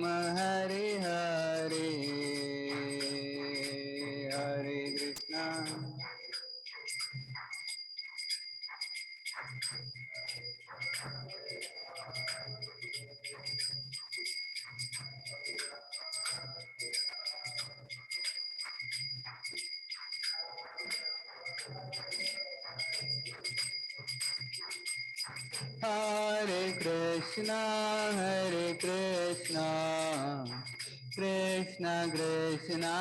Hare Hare, Hare Krishna. Hare Krishna, Hare Krishna, Krishna Krishna,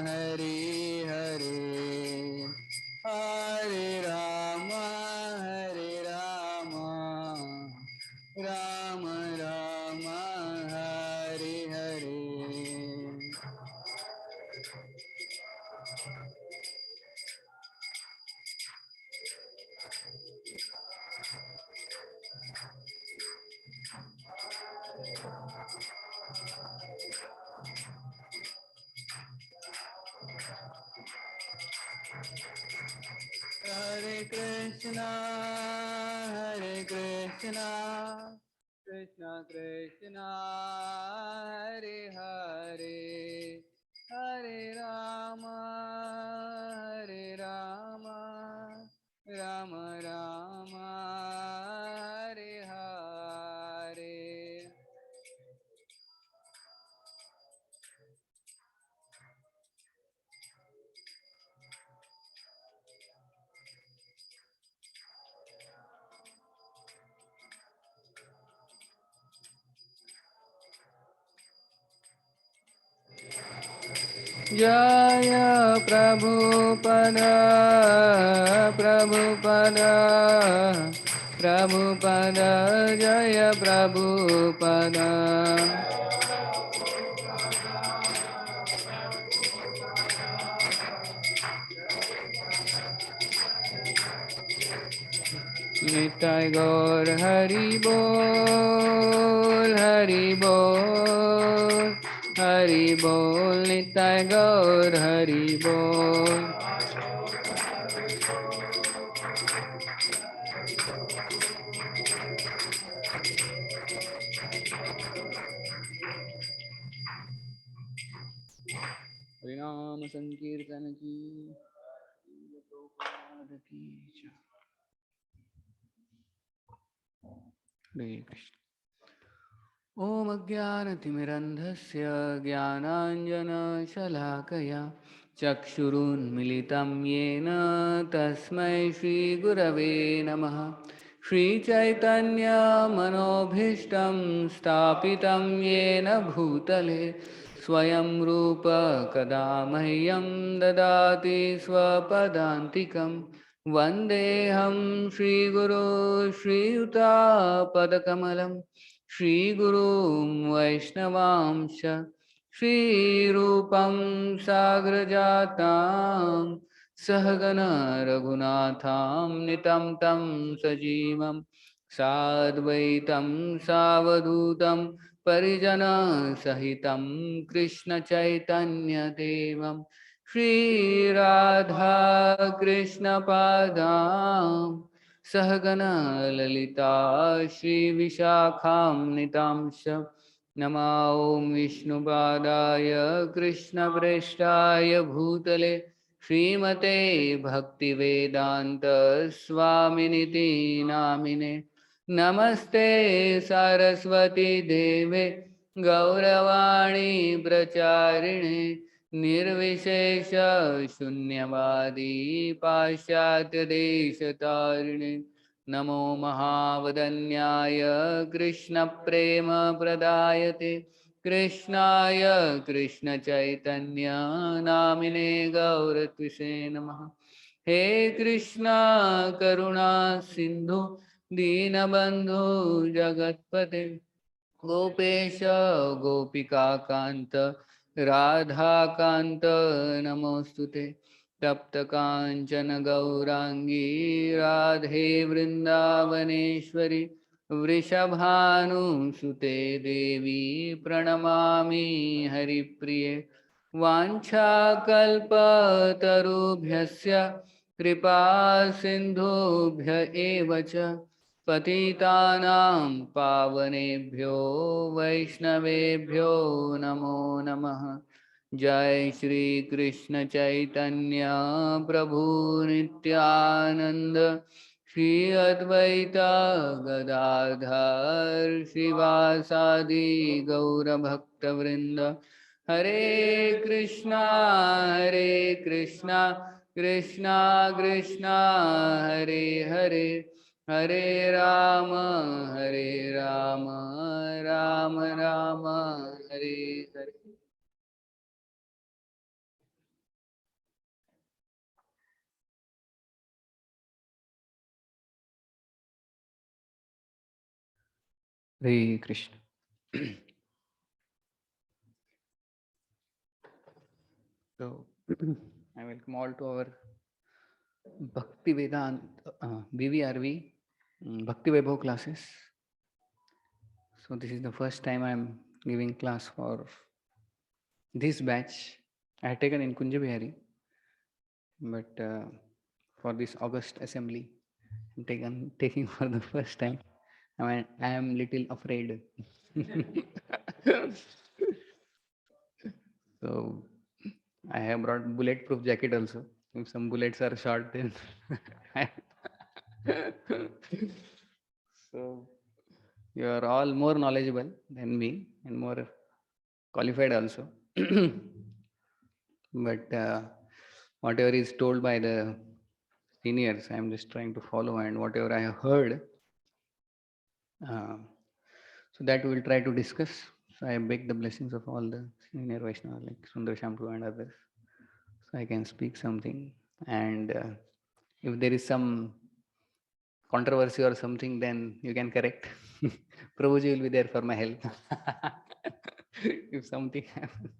Hare Hare, Hare Rama, Hare Rama, Rama Rama, Hare Hare. Hare Krishna, Hare Krishna, Krishna Krishna, Hare Hare, Hare Rama, Hare Rama, Rama Rama, Hare Hare. Jaya Prabhupada, Prabhupada, Prabhupada, Jaya Prabhupada. Nitai Gaur Hari Bol, Hari Bol, Hari Bol, Nitai Gaur Hari Bol. Harinam Sankirtan ki, Prabhupada ki jai. Hare Krishna. Om Ajnanatimirandhasya Jnananjana-shalakaya Chakshurunmilitam Yena Tasmai Shri Gurave Namaha. Shri Chaitanya Manobhishtam Stapitam Yena Bhutale Swayam Rupa Kadamahyam Dadati Swapadantikam Vandeham Shri Guru Shri Yuta Padakamalam Shri Guru Vaishnavamsha Shri Rupam Sagrajatam Sahagana Raghunatham Nitam Tam Sajivam Sadvaitam Savadutam Parijana Sahitam Krishna Chaitanya Devam Shri Radha Krishna Padam Sahagana Lalita Shri Vishakham Nitamsha Nama Om Vishnu Padaya Krishna Preshtaya Bhutale Srimate Bhakti Vedanta Swaminiti Namine Namaste Saraswati Deve Gauravani Pracharine Nirvishesha Shunyavadi Pashyatya Deshatarine Namo Mahavadanyaya Krishna Prema Pradayate Krishnaya Krishna Chaitanya Namine Gauratvishe Namaha He Krishna Karuna Sindhu Dinabandhu Jagatpate Gopesha Gopika Kanta Radha Kanta Namostute Tapta Kanchana Gaurangi Radhe Vrindavaneshwari Vrishabhanu Sute Devi Pranamami Haripriye Vancha Kalpa Tarubhyasya Kripa Sindhubhya Evacha पतितानां पावनेभ्यो वैष्णवेभ्यो नमो नमः। जय श्री कृष्ण चैतन्य प्रभु नित्यानंद, श्री अद्वैता गदाधर श्रीवासादि गौरभक्तवृंद। हरे कृष्णा कृष्णा कृष्णा हरे हरे, हरे राम राम राम राम हरे हरे। हरे Krishna. So I welcome all to our Bhakti Vedant BVRV Bhakti Vaibhav classes. So this is the first time I am giving class for this batch. I had taken in Kunja Bihari, but for this August assembly, I'm taking for the first time. I am little afraid. So I have brought bulletproof jacket also. If some bullets are shot, then so you are all more knowledgeable than me and more qualified also. But whatever is told by the seniors, I am just trying to follow, and whatever I have heard, uh, so that we will try to discuss. So I beg the blessings of all the senior Vaishnavas like Sundar Shampoo and others, so I can speak something. And if there is some controversy or something, then you can correct. Prabhuji will be there for my help. If something happens.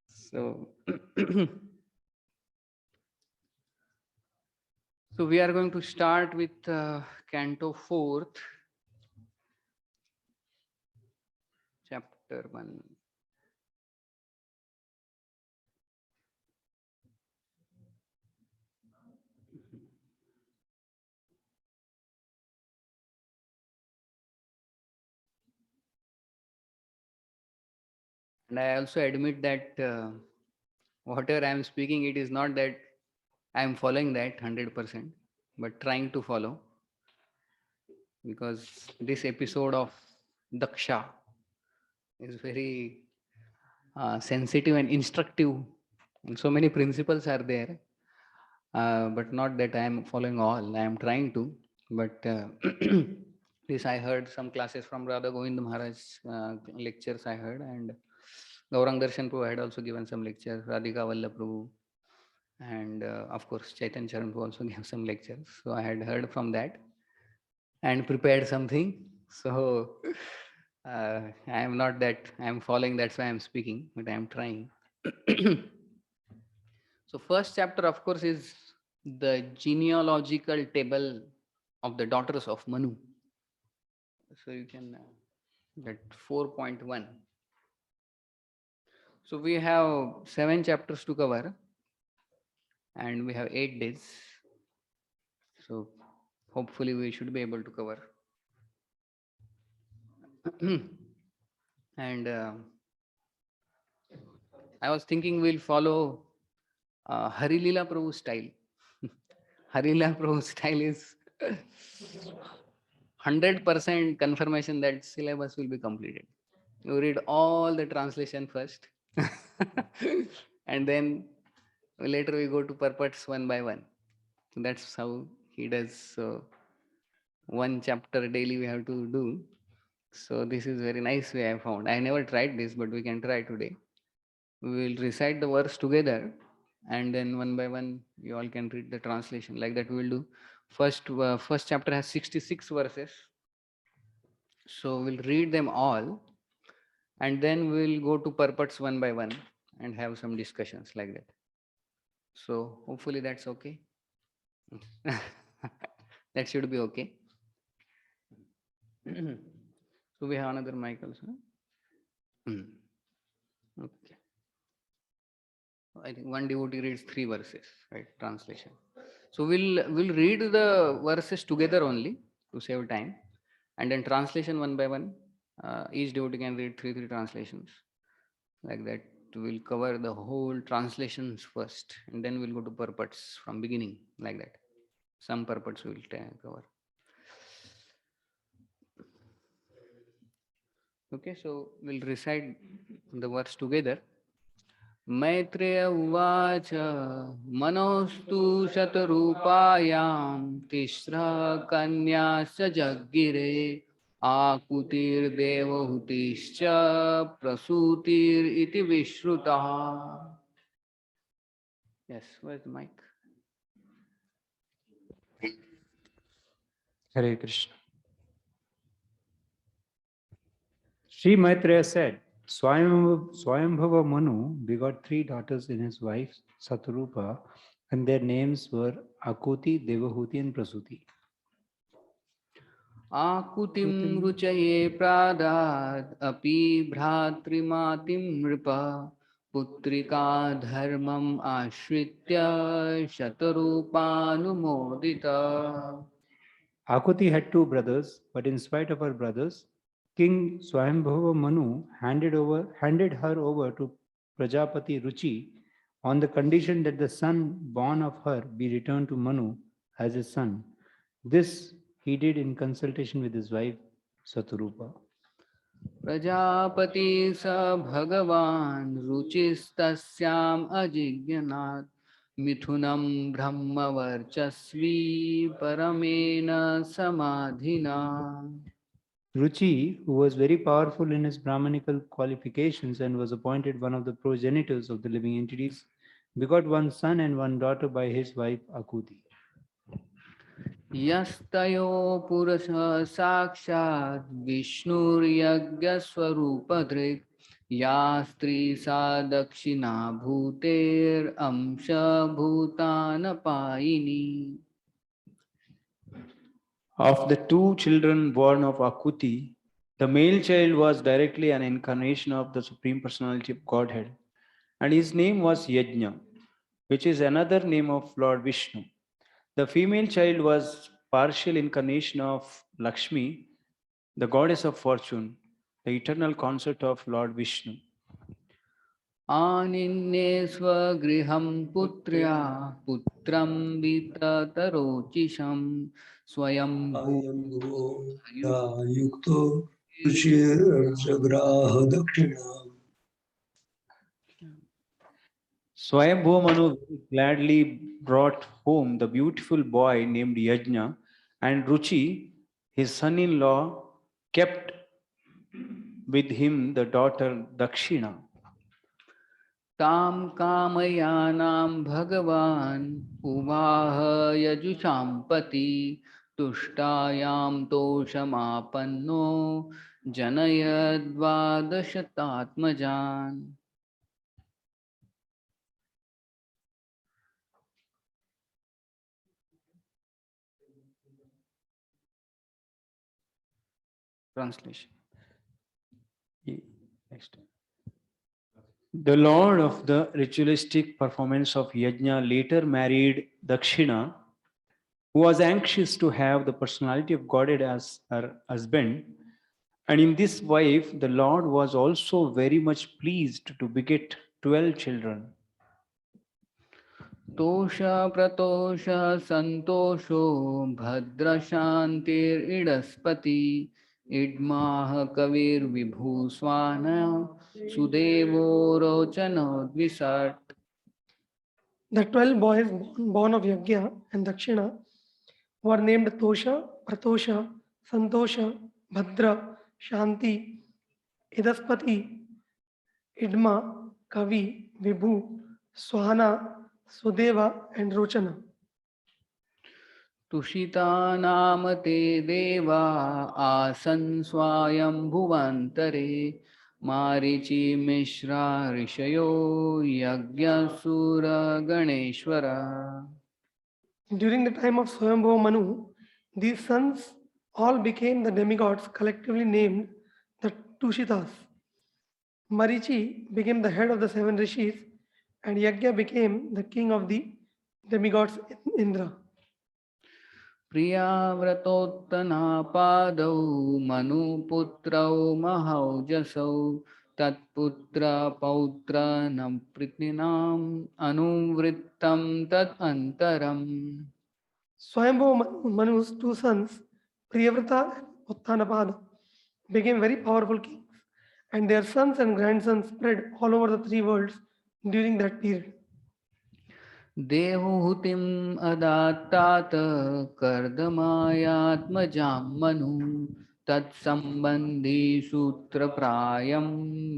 So, so we are going to start with Canto 4th, chapter 1. And I also admit that whatever I am speaking, it is not that I am following that 100%, but trying to follow, because this episode of Daksha is very sensitive and instructive, and so many principles are there. But not that I am following all. I am trying to, but this I heard some classes from Radha Govind Maharaj lectures I heard, and Gaurang Darshan Prabhu had also given some lectures. Radhika Vallabh Prabhu, and of course Chaitanya Charan Prabhu also gave some lectures. So I had heard from that and prepared something. So I am not that I am following. That's why I am speaking, but I am trying. So first chapter, of course, is the genealogical table of the daughters of Manu. So you can get 4.1. So we have 7 chapters to cover, and we have 8 days. So hopefully we should be able to cover. And I was thinking we'll follow Hari Leela Prabhu style. Hari Leela Prabhu style is 100% confirmation that syllabus will be completed. You read all the translation first, and then later we go to purports one by one. So that's how he does. So one chapter daily we have to do. So this is very nice way I found. I never tried this, but we can try today. We will recite the verse together, and then one by one you all can read the translation. Like that we will do. First chapter has 66 verses. So we'll read them all, and then we'll go to purports one by one and have some discussions like that. So hopefully that's okay. That should be okay. So we have another mic also. Okay. I think one devotee reads 3 verses, right? Translation. So we'll read the verses together only. to save time. And then translation one by one. Each devotee can read three translations. Like that, we'll cover the whole translations first, and then we'll go to purports from beginning. Like that, some purports we'll cover. Okay, so we'll recite the verse together. Maitreya उवाच मनोस्तु शतरूपायां तिस्रः कन्याश्च जज्ञिरे आकुतिर्देवहूतिश्च प्रसूतिरिति विश्रुतः. Yes, where's the mic? Hare Krishna. Sri Maitreya said, Swayambhava Manu begot 3 daughters in his wife Satarupa, and their names were Akuti, Devahuti, and Prasuti. आकुतिं रुचये प्रादात् अपि भ्रातृमातिं नृप पुत्रिका धर्मम् आश्रित्य शतरूपानुमोदिता. Akuti had 2 brothers, but in spite of her brothers, King Swayambhava Manu handed her over to Prajapati Ruchi on the condition that the son born of her be returned to Manu as his son. This he did in consultation with his wife Satarupa. Prajapati स भगवान् रुचिस्तस्याम् अजिज्ञनात् मिथुनं ब्रह्मवर्चस्वी परमेन समाधिना. Ruchi, who was very powerful in his Brahmanical qualifications and was appointed one of the progenitors of the living entities, begot 1 son and 1 daughter by his wife Akuti. यस्तयो पुरुषः साक्षात् विष्णुर्यज्ञस्वरूपधृक् या स्त्री सा दक्षिणा भूतेरंशभूतानपायिनी. Of the 2 children born of Akuti, the male child was directly an incarnation of the Supreme Personality of Godhead, and his name was Yajna, which is another name of Lord Vishnu. The female child was partial incarnation of Lakshmi, the goddess of fortune, the eternal consort of Lord Vishnu. आनिन्ये स्वगृहं पुत्र्या पुत्रं विततरोचिषं स्वयंभू युक्तो रुचिर्जग्राह दक्षिणाम्. Swayambhu Manu gladly brought home the beautiful boy named Yajna, and Ruchi, his son-in-law, kept with him the daughter Dakshina. ताम कामयानां भगवान् उवाह यजुषां पति तुष्टायां तोषमापन्नो जनयद्वादशतात्मजान्. Translation. Next. The lord of the ritualistic performance of Yajna later married Dakshina, who was anxious to have the personality of Godhead as her husband. And in this wife, the Lord was also very much pleased to beget 12 children. Tosha प्रतोषा संतोषो भद्रशान्तिरिडस्पति इड्माह कविर्विभूस्वान सुदेवो रोचनोद्विषट्. The 12 boys born of Yajna and Dakshina were named Tosha, Pratosha, Santosha, Bhadra, Shanti, Idaspati, Idma, Kavi, Vibhu, Swahana, Sudeva, and Rochana. Tushita नाम ते देवा आसन् स्वायम्भुवन्तरे Marichi Mishra ऋषयो यज्ञसूरगणेश्वरा. During the time of Swayambhava Manu, these sons all became the demigods collectively named the Tushitas. Marichi became the head of the 7 rishis, and Yajna became the king of the demigods Indra. प्रियाव्रतोत्तनापादौ मनुपुत्रौ महौजसौ तत्पुत्रपौत्रनं प्रीतिनाम् अनुवृत्तं तदन्तरम्. Swayambhava Manu's two sons, Priyavrata and Uttanapada, became very powerful kings, and their sons and grandsons spread all over the three worlds during that period. देवहूतिम् अदात्तात कर्दमायात्मजां Manu तत्सम्बन्धी सूत्रप्रायं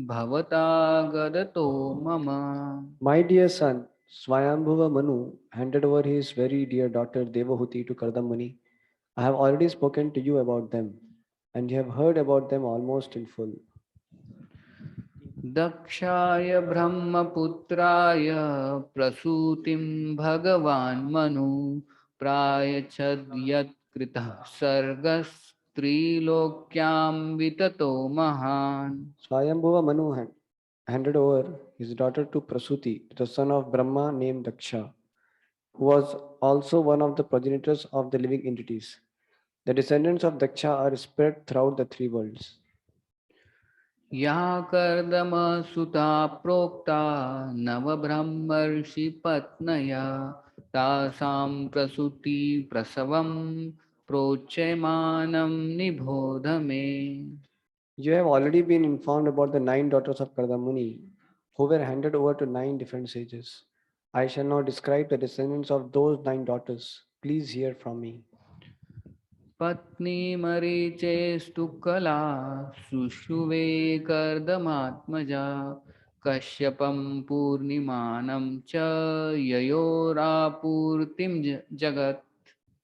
भवता गदतो मम. My dear son, Swayambhuva Manu handed over his very dear daughter Devahuti to Kardamuni. I have already spoken to you about them, and you have heard about them almost in full. दक्षाय ब्रह्मपुत्राय प्रसूतिं भगवान् मनु प्रायच्छद्यत्कृतः सर्गस्त्रीलोक्यां विततो महान्. Swayambhuva Manu handed over his daughter to Prasuti, to the son of Brahma named Daksha, who was also one of the progenitors of the living entities. The descendants of Daksha are spread throughout the three worlds. या कर्दमसुता प्रोक्ता नवब्रह्मर्षिपत्नया तासां प्रसूति प्रसवं प्रोच्यमानं निबोध मे. You have already been informed about the 9 daughters of Kardamuni, who were handed over to 9 different sages. I shall now describe the descendants of those 9 daughters. Please hear from me. पत्नी मरीचेस्तु कला सुषुवे कर्दमात्मजा कश्यपं पूर्णिमानं च ययोरापूर्तिं जगत्.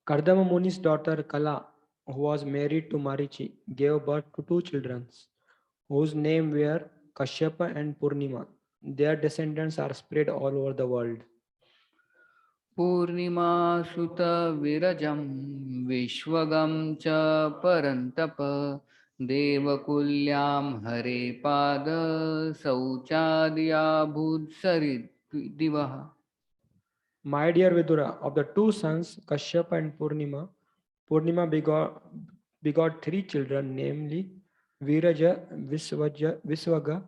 Kardama Muni's daughter Kala, who was married to Marichi, gave birth to two children, whose names were Kashyapa and Purnima. Their descendants are spread all over the world. पूर्णिमा सुत विरजं विश्वगं च परन्तप देवकुल्यां हरे पाद शौचादया भूत्सरिद्दिवः. My dear Vidura, of the two sons, Kashyapa and Purnima, Purnima begot three children, namely Viraja, Visvaga,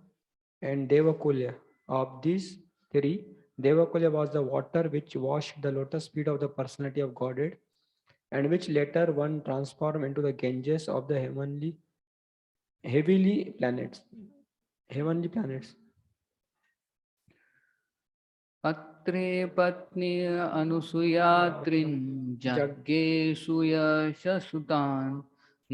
and Devakulya. Of these three, Devakulya was the water which washed the lotus feet of the personality of Godhead, and which later one transformed into the Ganges of the heavenly planets. Heavenly planets. अत्रे पत्नी अनुसुयात्रिं जज्ञे सुयशसुतान्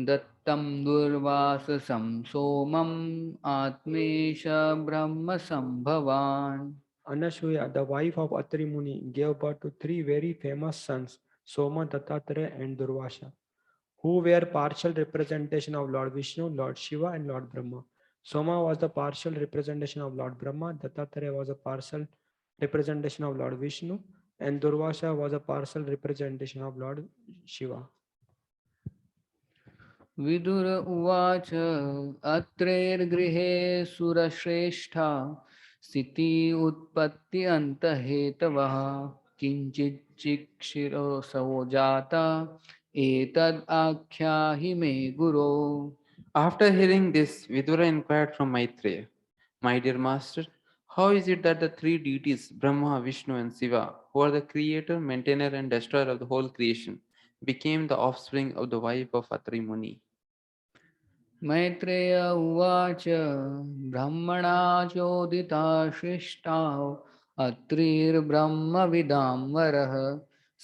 दत्तं दुर्वाससं सोमम् आत्मेश ब्रह्मसम्भवान्. Anasuya, the wife of Atri Muni, gave birth to three very famous sons, Soma, Dattatreya, and Durvasha, who were partial representation of Lord Vishnu, Lord Shiva, and Lord Brahma. Soma was the partial representation of Lord Brahma, Dattatreya was a partial representation of Lord Vishnu, and Durvasha was a partial representation of Lord Shiva. Vidur उवाच अत्रेर्गृहे सुरश्रेष्ठा स्थिति उत्पत्ति अन्तहेतवः किञ्चित् चिक्षिरोऽसौ जाता एतद् आख्याहि मे गुरो. After hearing this, Vidura inquired from Maitreya, "My dear master, how is it that the three deities, Brahma, Vishnu, and Shiva, who are the creator, maintainer, and destroyer of the whole creation, became the offspring of the wife of Atri Muni?" Maitreya उवाच ब्रह्मणा चोदिता सृष्टाः अत्रिर्ब्रह्मविदां वरः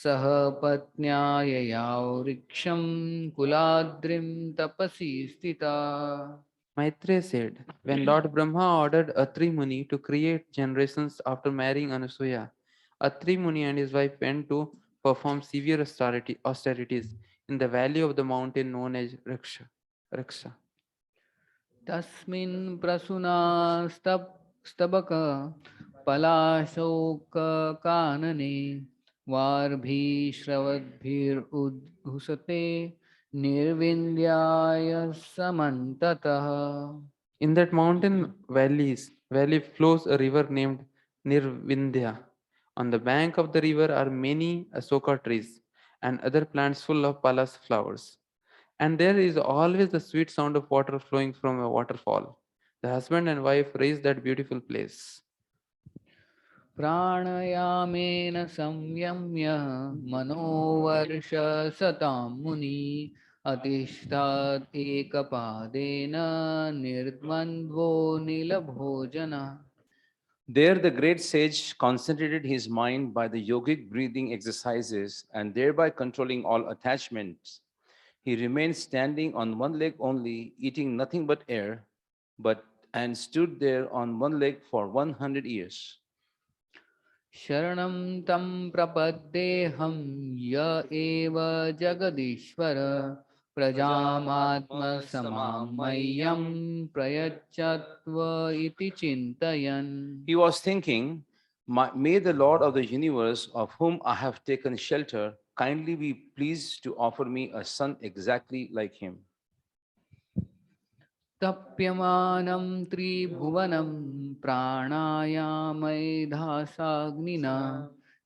सह पत्न्या यया वृक्षं कुलाद्रिं तपसि स्थिता. Maitreya said, "When Lord Brahma ordered Atri Muni to create generations after marrying Anasuya, Atri Muni and his wife went to perform severe austerities in the valley of the mountain known as Raksha. तस्मिन् प्रसूना स्तबक पलाशोक कानने वार्भिश्रवद्भिरुद्धुसते निर्विन्द्याय समन्ततः. In that valley flows a river named Nirvindya. On the bank of the river are many Asoka trees, and other plants full of palas flowers. And there is always the sweet sound of water flowing from a waterfall. The husband and wife raise that beautiful place. प्राणयामेन संयम्य मनोवर्षसतां मुनि अतिष्ठत् एकपादेन निर्द्वन्द्वो निलभोजन. There, the great sage concentrated his mind by the yogic breathing exercises and thereby controlling all attachments. He remained standing on one leg only, eating nothing but air, but and stood there on one leg for 100 years. शरणं तं प्रपद्येऽहं य एव जगदीश्वर प्रजामात्मसमां मह्यं प्रयच्छत्व इति चिन्तयन्. He was thinking, May the Lord of the universe, of whom I have taken shelter, kindly be pleased to offer me a son exactly like him. तप्यमानं त्रिभुवनं प्राणायामैधासाग्निना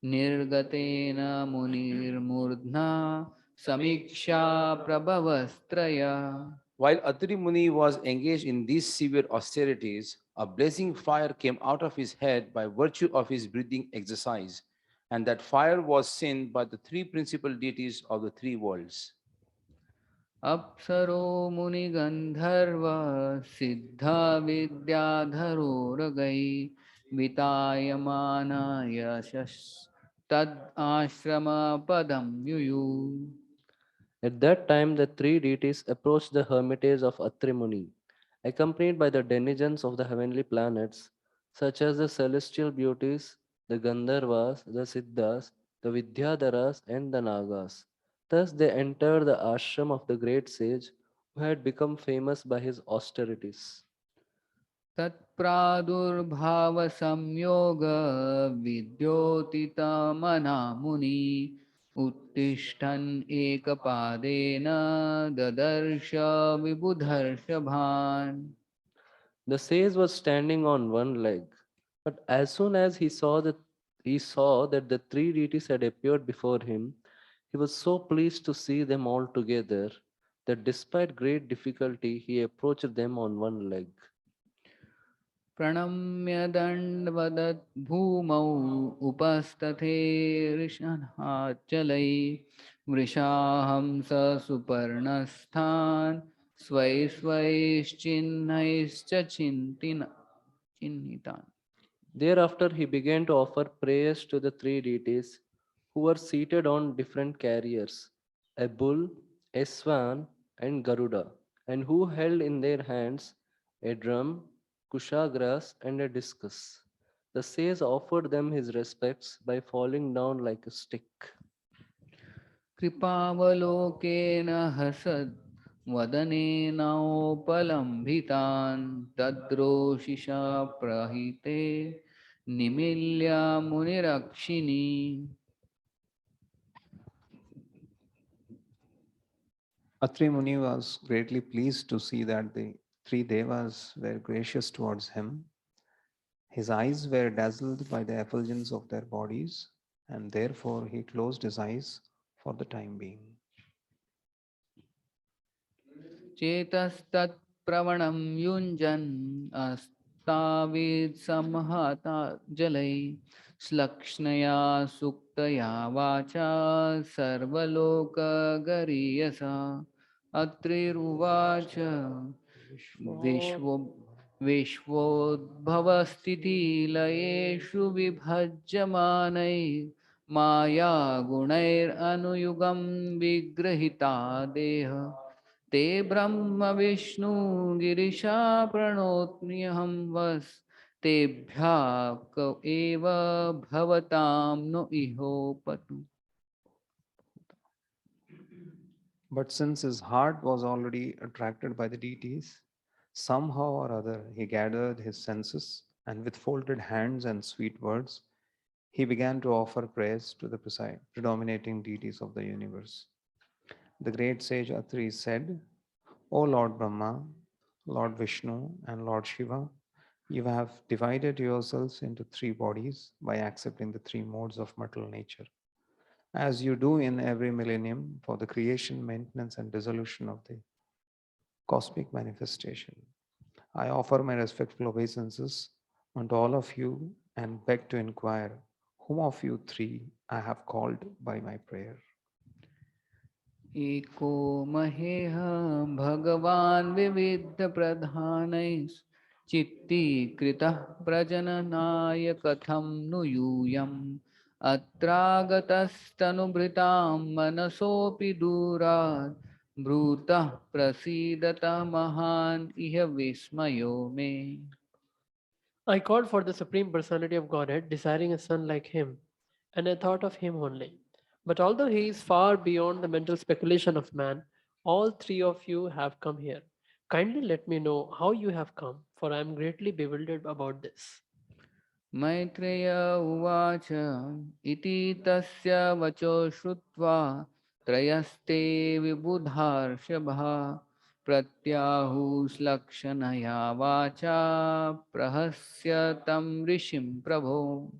निर्गतेन मुनिर्मूर्ध्ना समीक्षा प्रभवस्त्रय. While Atri Muni was engaged in these severe austerities, a blazing fire came out of his head by virtue of his breathing exercise, and that fire was seen by the three principal deities of the three worlds. अप्सरो मुनिगन्धर्व सिद्ध विद्याधरोरगै वितायमान यशस् तद् आश्रम पदं युयु. At that time, the three deities approached the hermitage of Atri Muni, accompanied by the denizens of the heavenly planets, such as the celestial beauties, the Gandharvas, the Siddhas, the Vidyadharas, and the Nagas. Thus, they entered the ashram of the great sage who had become famous by his austerities. तत्प्रादुर्भावसंयोग विद्योतितमना मुनि उत्तिष्ठन् एकपादेन ददर्श विबुधर्षभान्. The sage was standing on one leg, but as soon as he saw that the three deities had appeared before him, he was so pleased to see them all together that despite great difficulty he approached them on one leg. प्रणम्य दण्डवदत् भूमौ उपस्तथेर्षणाचलै वृषाहंस सुपर्णस्थान् स्वै स्वैश्चिह्नैश्च चिह्नितान्. Thereafter he began to offer prayers to the three deities who were seated on different carriers, a bull, a swan, and Garuda, and who held in their hands a drum, kushagras, and a discus. The sage offered them his respects by falling down like a stick. कृपावलोकेन हसद् वदनेनोपलम्भितान् तद्रोषिषा प्रहिते निमील्य मुनिरक्षिणी. Atri Muni was greatly pleased to see that the three devas were gracious towards him. His eyes were dazzled by the effulgence of their bodies, and therefore he closed his eyes for the time being. चेतस्तत्प्रवणं युञ्जन् अस्तावित् समहता जलै श्लक्ष्णया सुक्तया वाचा सर्वलोकगरीयसा. अत्रिरुवाच विश्वो विश्वोद्भवस्थितिलयेषु विभज्यमानै मायागुणैरनुयुगं विगृहीता देह ते ब्रह्म विष्णु गिरिशा प्रणोत्म्यहं वस् तेभ्यः क एव भवतां no इहोपतु. But since his heart was already attracted by the deities, somehow or other he gathered his senses and with folded hands and sweet words, he began to offer prayers to the predominating deities of the universe. The great sage Atri said, O Lord Brahma, Lord Vishnu, and Lord Shiva, you have divided yourselves into three bodies by accepting the three modes of mortal nature. as you do in every millennium for the creation, maintenance, and dissolution of the cosmic manifestation. I offer my respectful obeisances unto all of you and beg to inquire whom of you three I have called by my prayer. एको महेह भगवान् विविधप्रधानैश्चित्तीकृतः प्रजननाय कथं नु यूयम् अत्रागतस्तनुभृतां मनसोऽपि दूरात् भ्रूतः प्रसीदतः महान् इह विस्मयो मे. I called for the Supreme Personality of Godhead, desiring a son like him, and I thought of him only. But although he is far beyond the mental speculation of man, all three of you have come here. Kindly let me know how you have come, for I am greatly bewildered about this. Maitreya उवाच इति तस्य वचो श्रुत्वा त्रयस्ते विबुधार्षभः प्रत्याहुश्लक्षणया वाचा प्रहस्य तं ऋषिं प्रभो.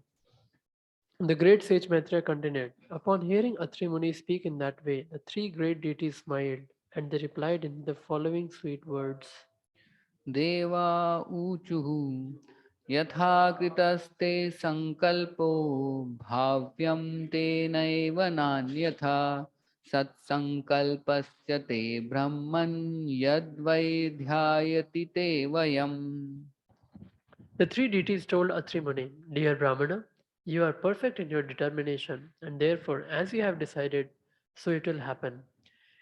The great sage Maitreya continued, upon hearing Atri Muni speak in that way, the three great deities smiled, and they replied in the following sweet words. देवा ऊचुः यथा कृतस्ते संकल्पो भाव्यं तेनैव नान्यथा सत्संकल्पस्य ते ब्रह्मन् यद्वै ध्यायति ते वयम्. The three deities told Atri Muni, Dear Brahmana, you are perfect in your determination, and therefore, as you have decided, so it will happen.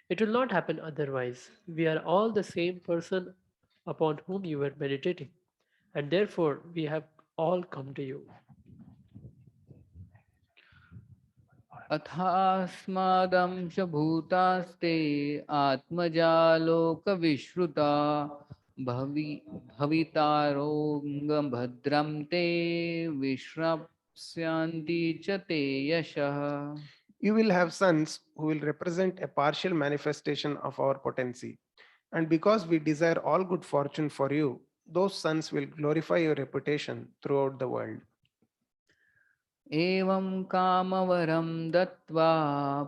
It will not happen otherwise. We are all the same person upon whom you were meditating, and therefore we have all come to you. अथास्मादंश भूतास्ते आत्मजालोकविश्रुता भवि भवितारोऽङ्गभद्रं ते विश्रप्स्यन्ति च ते यशः. You will have sons who will represent a partial manifestation of our potency. And because we desire all good fortune for you, those sons will glorify your reputation throughout the world. एवं कामवरं दत्त्वा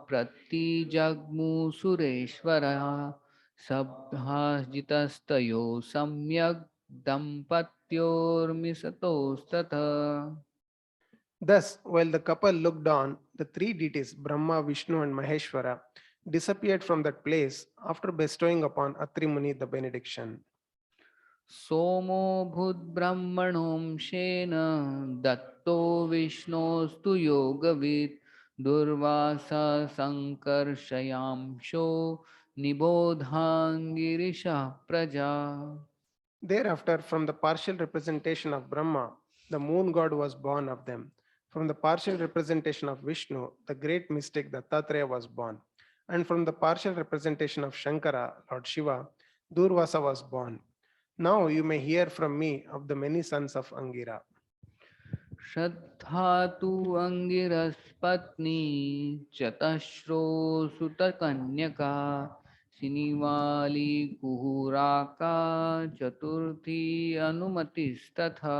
प्रतिजग्मुसुरेश्वरः सभाजितस्तयो सम्यग् दम्पत्योर्मिसतोस्ततः. Thus, while the couple looked on, the three deities, Brahma, Vishnu, and Maheshwara, disappeared from that place after bestowing upon Atri Muni the benediction. सोमो भूद्ब्रह्मणोंशेन दत्तो विष्णोस्तु योगवित् दुर्वासा संकर्षयांशो निबोधाङ्गिरिषः प्रजा. Thereafter, from the partial representation of Brahma, the moon god was born of them. From the partial representation of Vishnu, the great mystic Dattatreya was born. And from the partial representation of Shankara, Lord Shiva, Durvasa was born. Now you may hear from me of the many sons of Angira. श्रद्धा तु अंगिरस्पत्नी चतस्रो सुतकन्यका शिनिवाली कुहुराका चतुर्थी अनुमतिस्तथा.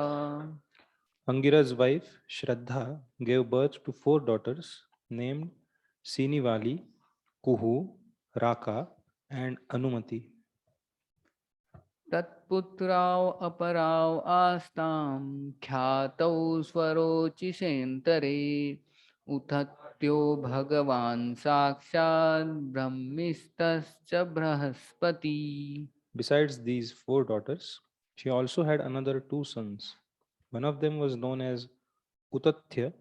Angira's wife, Shraddha, gave birth to 4 daughters named Sinivali, Kuhu, Raka, and Anumati. तत्पुत्राव अपराव आस्तां ख्यातौ स्वरोचिषेन्तरे उथत्यो भगवान् साक्षात् ब्रह्मिस्तश्च Brihaspati. Besides these 4 daughters, she also had another 2 sons. One of them was known as Utathya,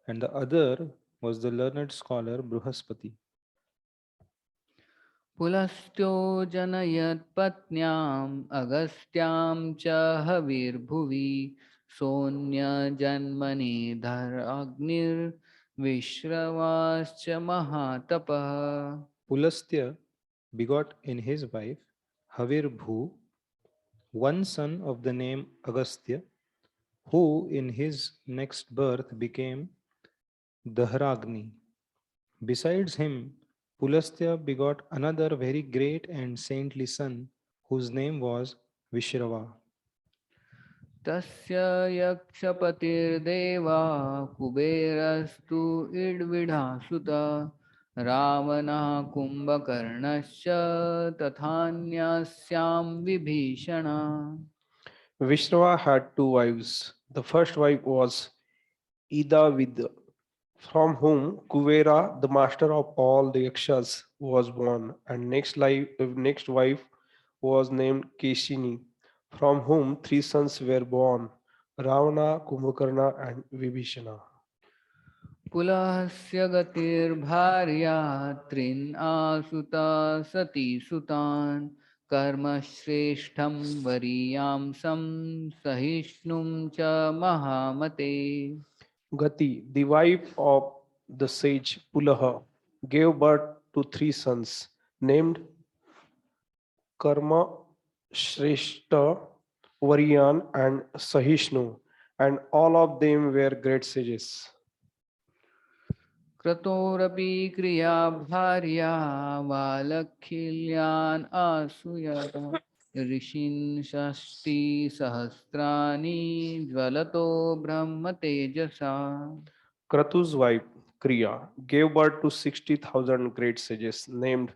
and the other was the learned scholar Bruhaspati. पुलस्त्यो जनयत् पत्न्याम् अगस्त्यां च हविर्भुवि सोऽन्यजन्मनि धराग्निर्विश्रवाश्च महातपः. Pulastya begot in his wife Havirbhu one son of the name Agastya, who in his next birth became Dahragni. Besides him, Pulastya begot another very great and saintly son, whose name was Vishrava. तस्य यक्षपतिर्देवा कुबेरस्तु इड्विढासुत रावणः कुम्भकर्णश्च तथान्यस्यां Vibhishana. Vishrava had two wives. The first wife was Idavid, from whom Kuvera, the master of all the Yakshas, was born, and next wife was named Keshini, from whom three sons were born, Ravana, Kumbhakarna, and Vibhishana. पुलहस्य गतिर्भार्या त्रीन् आसुता सती सुतान् कर्मश्रेष्ठं वरीयांसं सहिष्णुं च महामते. Gati, the wife of the sage Pulaha, gave birth to three sons named Karma, Shrestha, Varian, and Sahishnu, and all of them were great sages. क्रतोरपि क्रिया भार्या वालखिल्यान् आसुयत ऋषीन् षष्टिसहस्राणि ज्वलतो ब्रह्म तेजसा. Kratu's wife, Kriya, gave birth to 60,000 great sages named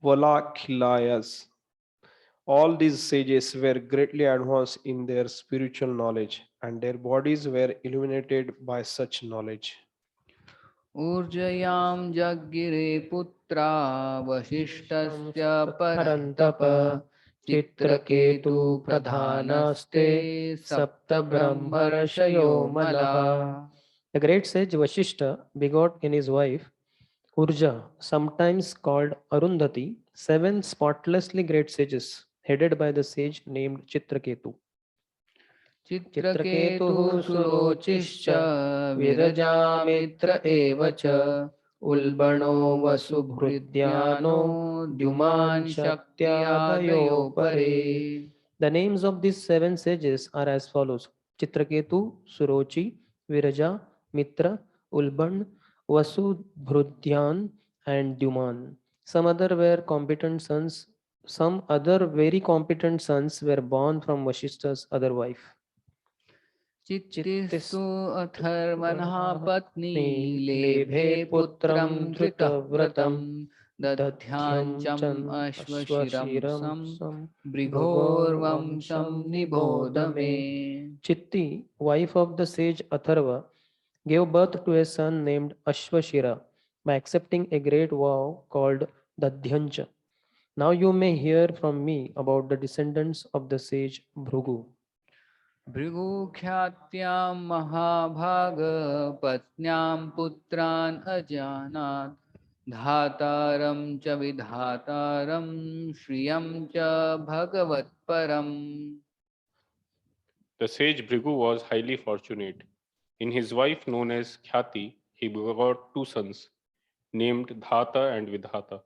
Valakhilayas. All these sages were greatly advanced in their spiritual knowledge, and their bodies were illuminated by such knowledge. ऊर्जयां जगिरे पुत्रा वसिष्ठस्य परन्तप चित्रकेतु प्रधानस्ते सप्त ब्रह्मर्षयो मलः. The great sage Vashishta begot in his wife Urja, sometimes called Arundhati, seven spotlessly great sages, headed by the sage named Chitraketu. चित्रकेतुः सुरोचिश्च विरजामित्र एव च उल्बणो वसुभृद्यानो द्युमान् शक्त्यादयो परे. The names of these seven sages are as follows: Chitraketu, Surochi, Viraja, Mitra, Ulban, Vasubhrudyan, and Duman. Some other very competent sons were born from Vashishta's other wife. चित्तिस्तु अथर्वणः पत्नी लेभे पुत्रं धृतव्रतं दध्याञ्चम् अश्वशिरं सं भृगोर्वंशं निबोध मे. Chitti, wife of the sage Atharva, gave birth to a son named Ashwashira by accepting a great vow called Dadhyancha. Now you may hear from me about the descendants of the sage Bhrugu. भृगुख्यात्यां महाभागपत्न्यां पुत्रान् अजानात् धातारं च विधातारं श्रियं च भगवत्परम्. The sage Bhrigu was highly fortunate. In his wife known as Khyati, he begot two sons named Dhata and Vidhata,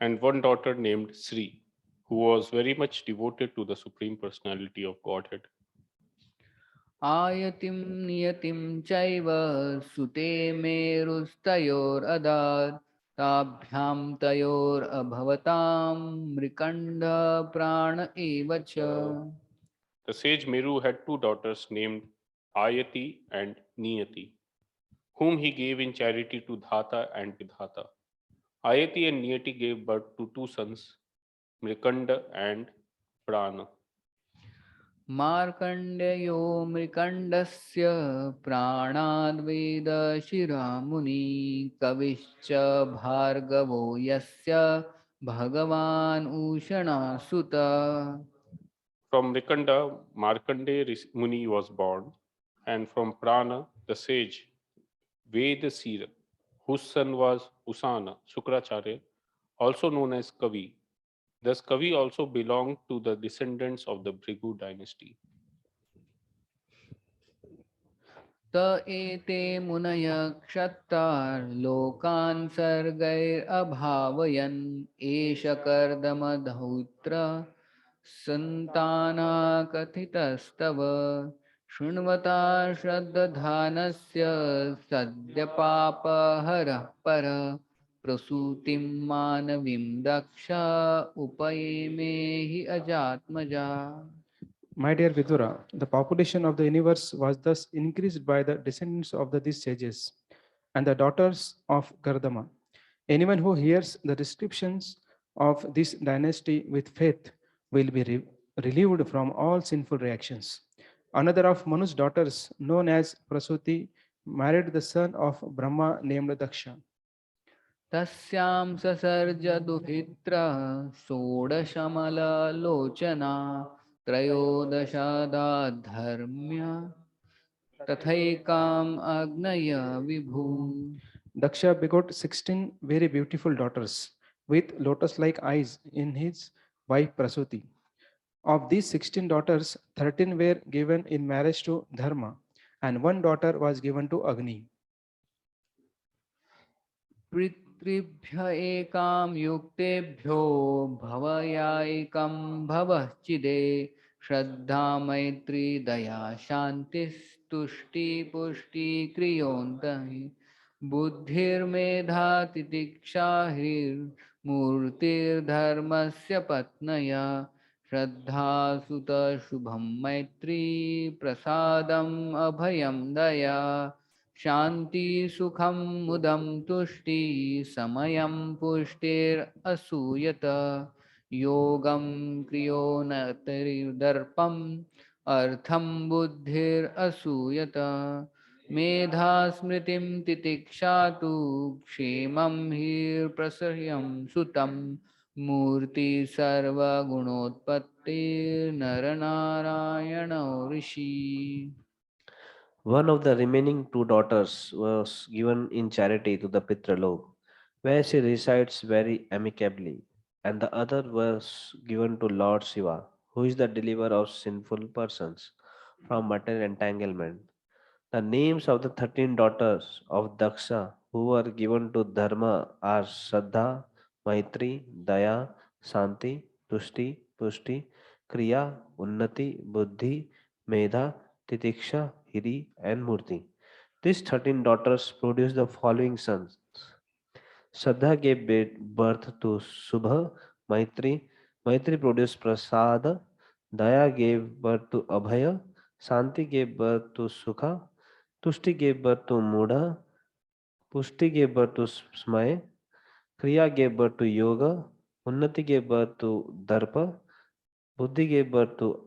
and one daughter named Sri, who was very much devoted to the Supreme Personality of Godhead. आयतिं नियतिं चैव सुते मेरुस्तयोरदात् ताभ्यां तयोरभवतां मृकण्ड प्राण एव च. The sage Meru had two daughters named Ayati and Niyati, whom he gave in charity to Dhata and Vidhata. Ayati and Niyati gave birth to two sons, Mrikanda and Prana. मार्कण्डेयो मृकण्डस्य प्राणाद्वेदशिरामुनि कविश्च भार्गवो यस्य भगवान् उषणासुत. From Mrikanda, Markande Muni was born, and from Prana, the sage Vedasira, whose son was Usana, Sukracharya, also known as Kavi. Thus, Kavi also belonged to the descendants of the Bhrigu dynasty. त एते मुनय क्षत्तार्लोकान् सर्गैरभावयन् एष कर्दमधौत्र सन्ताना कथितस्तव शृण्वता श्रद्धानस्य सद्य पापहरः पर प्रसूतिं मानवीं दक्ष उपयेमे हि अजात्मजा. My dear Vidura, the population of the universe was thus increased by the descendants of these sages and the daughters of Gardama. Anyone who hears the descriptions of this dynasty with faith will be relieved from all sinful reactions. Another of Manu's daughters, known as Prasuti, married the son of Brahma named Daksha. तस्यां ससर्ज दुहित्रः षोडशमललोचना त्रयोदशादाधर्म्य तथैकाम् अग्नय विभू. Daksha begot 16 very beautiful daughters with lotus like eyes in his wife Prasuti. Of these 16 daughters, 13 were given in marriage to Dharma, and one daughter was given to Agni. पितृभ्य एकां युक्तेभ्यो भवयायिकं भवश्चिदे श्रद्धा मैत्री दया शान्तिस्तुष्टिपुष्टिक्रियोऽन्तः बुद्धिर्मेधा तितिक्षा मूर्तिर्धर्मस्य पत्न्या श्रद्धा सुतशुभं मैत्री प्रसादम् अभयं दया शांति सुखम मुदम तुष्टि समयम पुष्टिरसूयत योगम Creo न दर्पम अर्थम बुद्धिरसूयत मेधा स्मृतिम तितिक्षा तु क्षेमं हि प्रसह्यं सुतम मूर्ति सर्वगुणोत्पत्ति नर नारायण ऋषि. One of the remaining two daughters was given in charity to the Pitralok, where she resides very amicably, and the other was given to Lord Shiva, who is the deliverer of sinful persons from material entanglement. The names of the 13 daughters of Daksha who were given to Dharma are Shraddha, Maitri, Daya, Santi, Tushti, Pushti, Kriya, Unnati, Buddhi, Medha, Titiksha, Hiri, and Murti. These 13 daughters produced the following sons. Shraddha gave birth to Subha, Maitri produced Prasada, Daya gave birth to Abhaya, Santi gave birth to Sukha, Tushti gave birth to Mudha, Pushti gave birth to Smaya, Kriya gave birth to Yoga, Unnati gave birth to Darpa, Buddhi gave birth to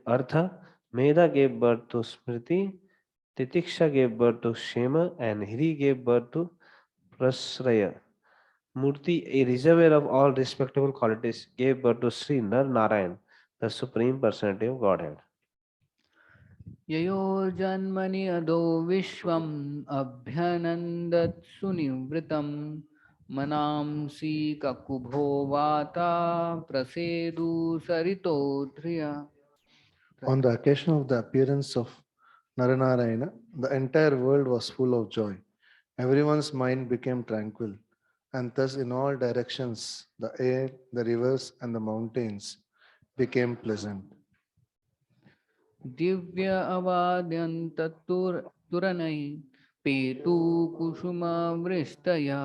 Artha, Medha gave birth to Smriti, Titiksha gave birth to Shema, and Hiri gave birth to Prasraya. Murti, a reservoir of all respectable qualities, gave birth to Sri Nar Narayan, the Supreme Personality of Godhead. ययोर्जन्मनि अदो विश्वम् अभ्यनन्दत्सु निवृतं मनांसि ककुभो वाता प्रसेदु सरितो ध्रिया. On the occasion of the appearance of Naranarayana, the entire world was full of joy. Everyone's mind became tranquil, and thus in all directions the air, the rivers, and the mountains became pleasant. Divya अवाद्यन्तुरनै पेतु कुसुमवृष्टया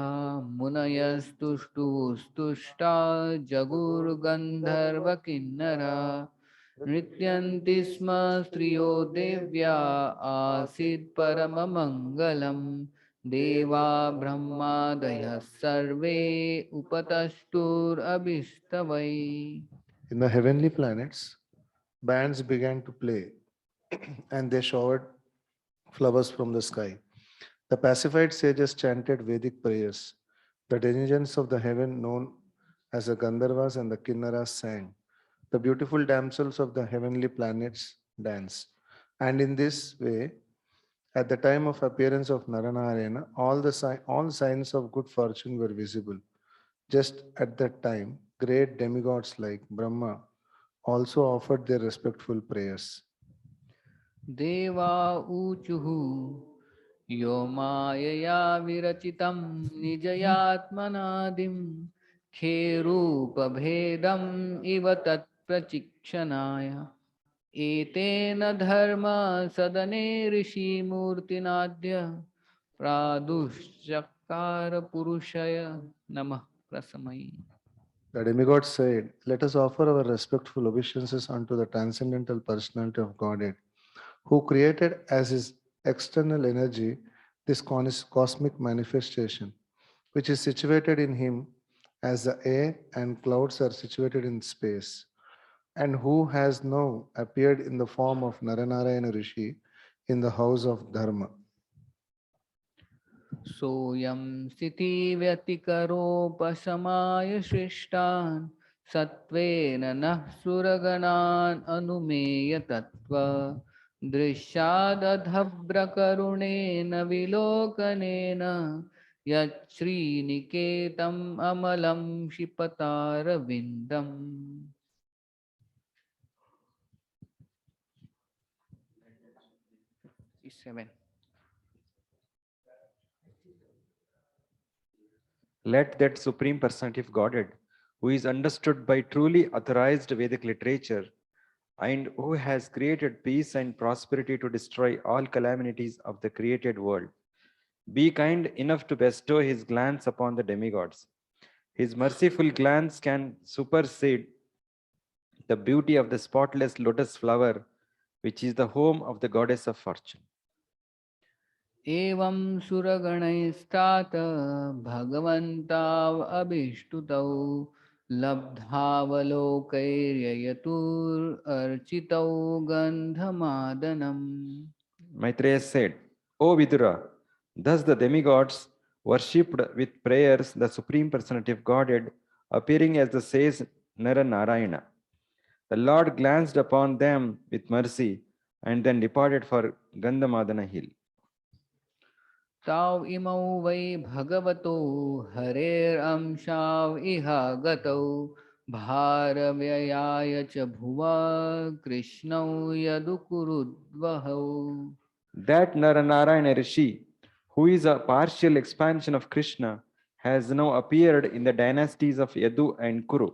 मुनयस्तुष्टुस्तुष्टा जगुर्गन्धर्वकिन्नरा नृत्यन्ति स्म स्त्रियो देव्या आसीत् परममङ्गलं देवा ब्रह्मादयः सर्वे उपतष्टुरभिस्तवै. In the heavenly planets, bands began to play, and they showered flowers from the sky. The pacified sages chanted Vedic prayers. The denizens of the heaven, known as the Gandharvas and the Kinnaras, sang. The beautiful damsels of the heavenly planets danced. And in this way, at the time of appearance of Naranarayana, all signs of good fortune were visible. Just at that time, great demigods like Brahma also offered their respectful prayers. देवा ऊचुः यो मायया विरचितं निजयात्मनादिं खेरूपभेदम् इव तत्प्रचिक्षणाय एतेन धर्म सदने ऋषिमूर्तिनाद्य प्रादुश्चकार पुरुषय नमः प्रसमयि. The demigod said, "Let us offer our respectful obeisances unto the transcendental personality of Godhead, who created as his external energy this cosmic manifestation, which is situated in him as the air and clouds are situated in space, and who has now appeared in the form of Naranarayana Rishi in the house of Dharma." सोऽयं स्थितिव्यतिकरोपशमाय सृष्टान् सत्त्वेन नः सुरगणान् अनुमेय तत्त्व दृश्यादधभ्रकरुणेन विलोकनेन यच्छ्रीनिकेतम् अमलं क्षिपतारविन्दम्. 7. Let that Supreme Personality of Godhead, who is understood by truly authorized Vedic literature and who has created peace and prosperity to destroy all calamities of the created world, be kind enough to bestow his glance upon the demigods. His merciful glance can supersede the beauty of the spotless lotus flower, which is the home of the goddess of fortune. एवं सुरगणैस्तात भगवन्ताव अभिष्टुतौ लब्धावलोकैर्ययतुरर्चितौ गन्धमादनम्. Maitreya said, O Vidura, thus the demigods worshipped with prayers the Supreme Personality of Godhead, appearing as the sage Narayana. The Lord glanced upon them with mercy and then departed for Gandhamadana hill. ताव इमौ वै भगवतो हरेरंशाव इह गतौ भारव्ययाय च भुवा कृष्णौ यदुकुरुद्वहौ. That Naranarayana Rishi, who is a partial expansion of Krishna, has now appeared in the dynasties of Yadu and Kuru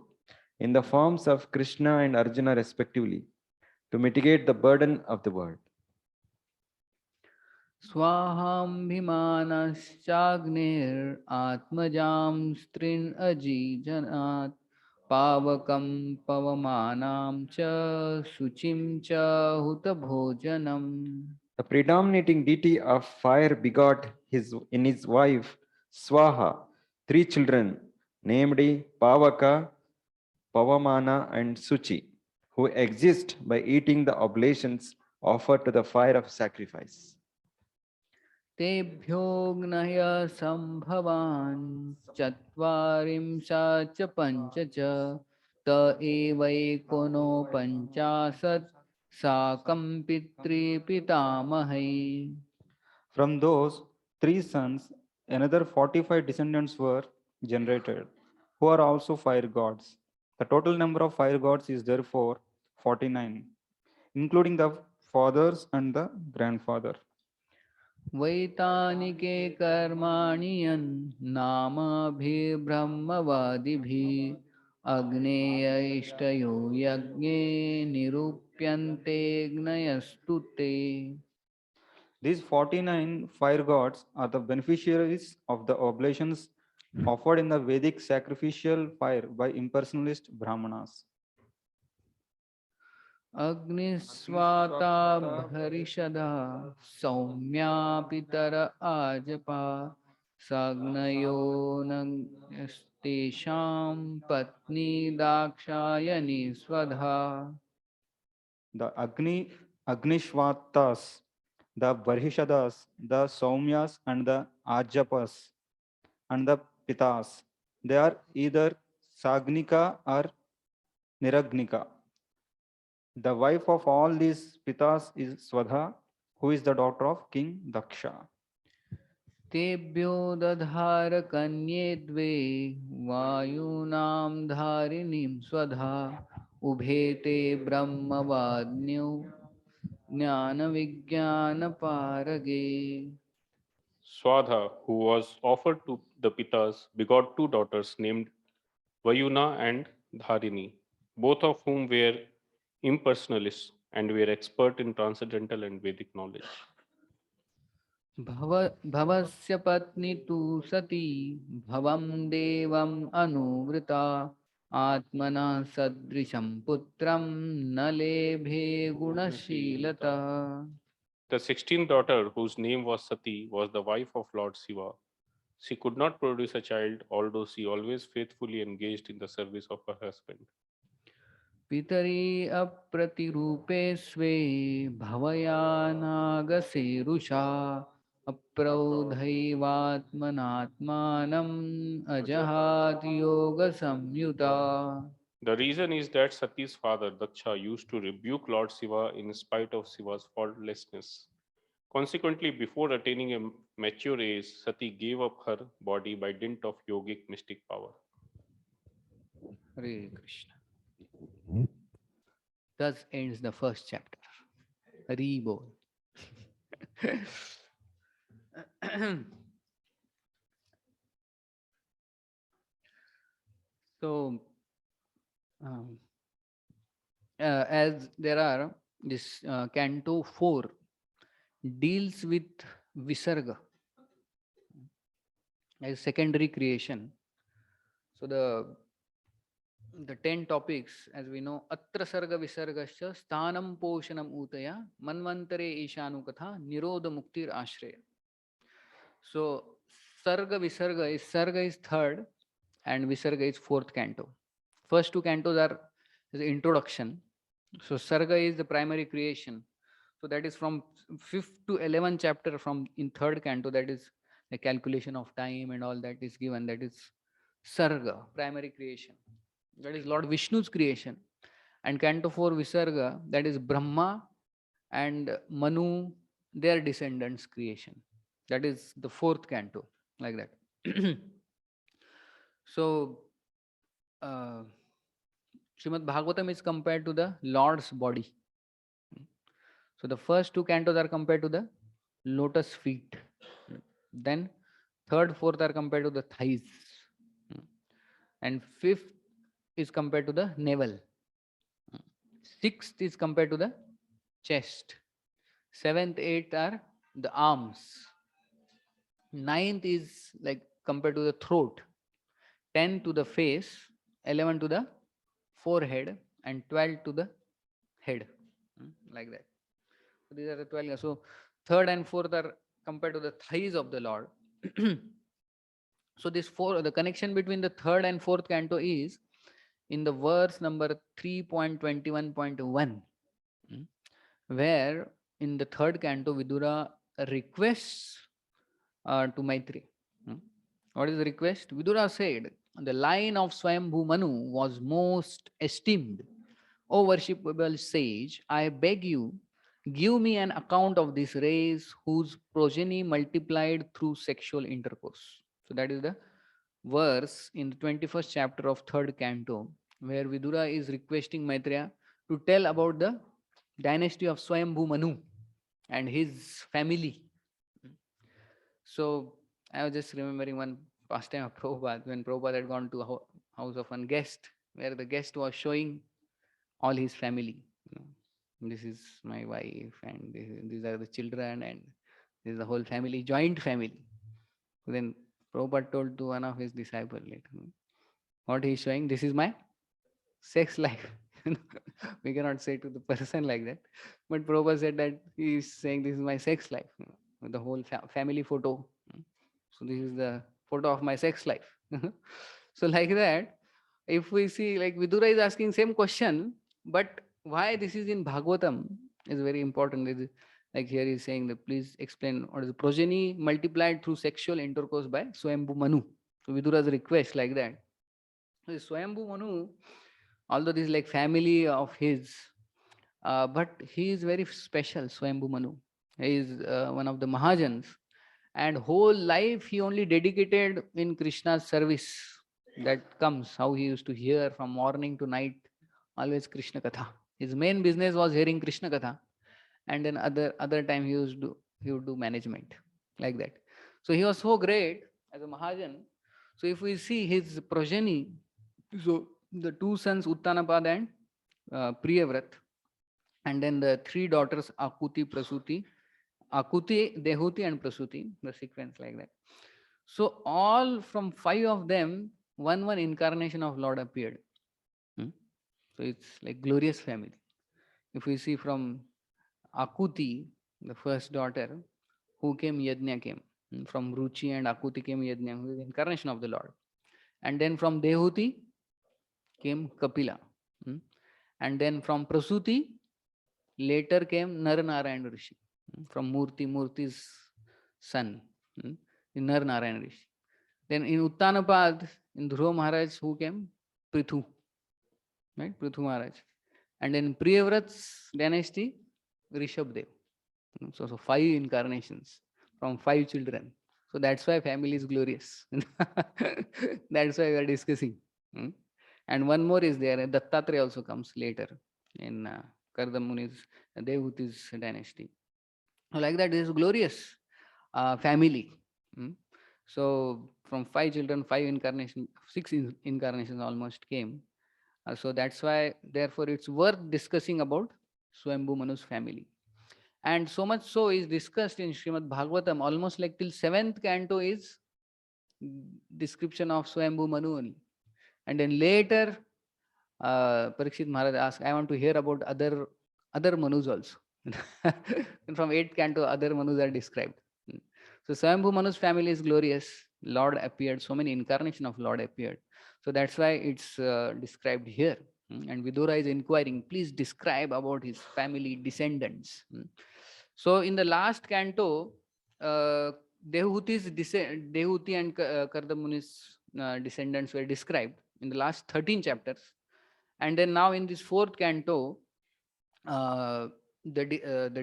in the forms of Krishna and Arjuna respectively to mitigate the burden of the world. स्वाहाम्भिमानश्चाग्निरात्मजां स्त्रीन् अजीजनात् पावकं पवमानां च शुचिं च हुतभोजनम्. The predominating deity of fire begot in his wife Swaha 3 children, named Pavaka, Pavamana, and Suchi, who exist by eating the oblations offered to the fire of sacrifice. तेभ्योऽग्नय सम्भवान् चत्वारिंशत् च पञ्च च त एवैकोनो पञ्चाशत् साकं पितृपितामहै. From those 3 sons, another 45 descendants were generated, who are also fire gods. The total number of fire gods is therefore 49, including the fathers and the grandfather. वैतानिके कर्माणि नामाभिर्ब्रह्मवादिभिः अग्नेयैष्टयो यज्ञे निरूप्यन्ते ज्ञयस्तु ते. These 49 fire gods are the beneficiaries of the oblations offered in the Vedic sacrificial fire by impersonalist Brahmanas. अग्निस्वाता भरिषदा Saumya पितर आजपा सग्नयो नस्तेषां पत्नी दाक्षायणी स्वधा. The Agnishvatas, the Varhishadas, the Saumyas, and the Ajapas, and the Pitas. They are either Sagnika or Niragnika. The wife of all these Pitas is Swadha, who is the daughter of King Daksha. तेभ्यो दधार कन्ये द्वे वायूनां धारिणीं स्वधा उभे ते ब्रह्मवाद्न्यौ ज्ञानविज्ञानपारगे. Swadha, who was offered to the Pitas, begot two daughters named Vayuna and Dharini, both of whom were impersonalists and were expert in transcendental and Vedic knowledge. भवस्य पत्नी तु सती भवं देवम् अनुवृता आत्मना सदृशं पुत्रं न लेभे गुणशीलता. The 16th daughter, whose name was Sati, was the wife of Lord Shiva. She could not produce a child, although she always faithfully engaged in the service of her husband. पितरि अप्रतिरूपे स्वे भवयानागसेरुषा अप्रौधैवात्मनात्मानम् अजहात योगसंयुता. The reason is that Sati's father, Daksha, used to rebuke Lord Shiva in spite of Shiva's faultlessness. Consequently, before attaining a mature age, Sati gave up her body by dint of yogic mystic power. Hare Krishna. Thus ends the first chapter. Hari Bol. So, um, as there are this Canto 4 deals with Visarga as secondary creation. So the 10 topics, as we know, Atra Sarga Visargascha Sthanam Poshanam Utaya Manvantare Ishanukatha Nirodha Muktir Ashraya. So Sarga Sarga is third and Visarga is fourth canto. First two cantos are the introduction. So Sarga is the primary creation. So that is from 5th to 11th chapter from in third canto, that is the calculation of time and all that is given. That is Sarga, primary creation. That is Lord Vishnu's creation. And canto 4 Visarga, that is Brahma and Manu, their descendants' creation. That is the fourth canto, like that. So, Srimad Bhagavatam is compared to the Lord's body. So, the first two cantos are compared to the lotus feet. Then, third, fourth are compared to the thighs. And fifth is compared to the navel. Sixth is compared to the chest. Seventh, eighth are the arms. Ninth is like compared to the throat. 10 to the face, 11 to the forehead, and 12 to the head. Like that. So these are the 12. So third and fourth are compared to the thighs of the Lord. So this four, the connection between the third and fourth canto is in the verse number 3.21.1, where in the third canto Vidura requests to Maitri. What is the request? Vidura said, the line of Swayambhu Manu was most esteemed. O worshipable sage, I beg you, give me an account of this race whose progeny multiplied through sexual intercourse. So that is the verse in the 21st chapter of third canto, where Vidura is requesting Maitreya to tell about the dynasty of Swayambhu Manu and his family. So I was just remembering one pastime of Prabhupada, when Prabhupada had gone to a house of one guest, where the guest was showing all his family. This is my wife, and these are the children, and this is the whole family, joint family. So then Prabhupada told to one of his disciples later, what he is showing, this is my sex life. We cannot say to the person like that. But Prabhupada said that he is saying this is my sex life, with the whole family photo. So this is the photo of my sex life. So like that, if we see, like Vidura is asking same question, but why this is in Bhagavatam is very important. Like here he is saying that please explain what is the progeny multiplied through sexual intercourse by Swayambhu Manu. So Vidura's request like that. So Swayambhu Manu, although this is like family of his, but he is very special, Swayambhu Manu. He is one of the Mahajans, and whole life he only dedicated in Krishna's service. That comes how he used to hear from morning to night, always Krishna Katha. His main business was hearing Krishna Katha, and then other time he would do management, like that. So he was so great as a Mahajan. So if we see his progeny, so the two sons Uttanapad and Priyavrat, and then the three daughters Akuti, Prasuti, Dehuti and Prasuti, the sequence like that. So all from five of them, one incarnation of Lord appeared. So it's like glorious family. If we see from Akuti, the first daughter, who came? Yajna came. From Ruchi and Akuti came Yajna, who is the incarnation of the Lord. And then from Dehuti came Kapila. Hmm. And then from Prasuti, later came Nar Narayan Rishi. From Murti's son, in Nar Narayan Rishi. Then in Uttanapad, in Dhruva Maharaj, who came? Prithu, right? Prithu Maharaj. And then Priyavrat's dynasty, Rishabdev. So 5 incarnations from 5 children. So that's why family is glorious. That's why we are discussing. And one more is there. Dattatreya also comes later in Kardamuni's Devhuti's dynasty. Like that, this is glorious family. So from 5 children, 5 incarnations, incarnations almost came. So that's why, therefore, it's worth discussing about Swambhu Manu's family. And so much so is discussed in Srimad Bhagavatam, almost like till 7th canto is description of Swambhu Manu only. And then later, Parikshit Maharaj asked, I want to hear about other Manus also. And from 8th canto, other Manus are described. So Swambhu Manu's family is glorious. Lord appeared, so many incarnation of Lord appeared. So that's why it's described here. And Vidura is inquiring, please describe about his family descendants. So in the last canto, Dehuti and Kardamuni's descendants were described in the last 13 chapters. And then now in this 4th canto, the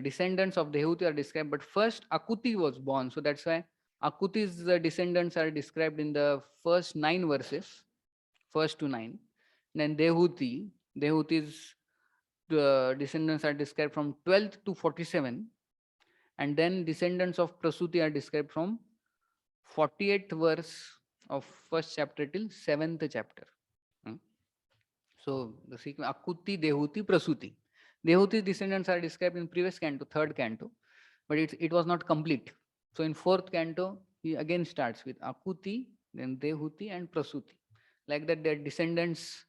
descendants of Dehuti are described, but first Akuti was born. So that's why Akuti's descendants are described in the first 9 verses, first to 9. Then Dehuti's descendants are described from 12th to 47. And then descendants of Prasuti are described from 48th verse of first chapter till 7th chapter. So the sequence Akuti, Dehuti, Prasuti. Dehuti's descendants are described in previous canto, 3rd canto, but it was not complete. So in 4th canto, he again starts with Akuti, then Dehuti and Prasuti. Like that, their descendants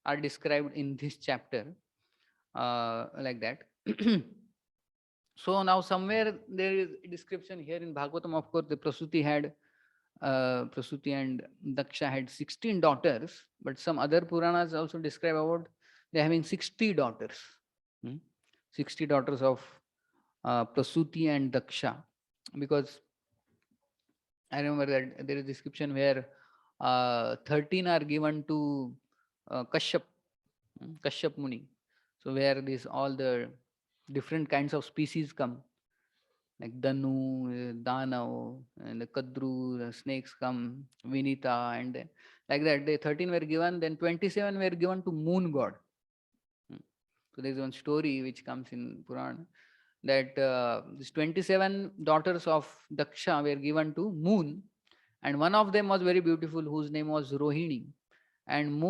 are described in this chapter, like that. So now somewhere there is a description here in Bhagavatam. Of course, the Prasuti and Daksha had 16 daughters, but some other Puranas also describe about they having 60 daughters. 60 daughters of Prasuti and Daksha, because I remember that there is a description where 13 are given to Kashyap Muni. So where this all the different kinds of species come, like Danu, Danav, and the Kadru, the snakes come, Vinita, and like that. The 13 were given, then 27 were given to moon god. So there is one story which comes in Puran that these 27 daughters of Daksha were given to moon, and one of them was very beautiful, whose name was Rohini. And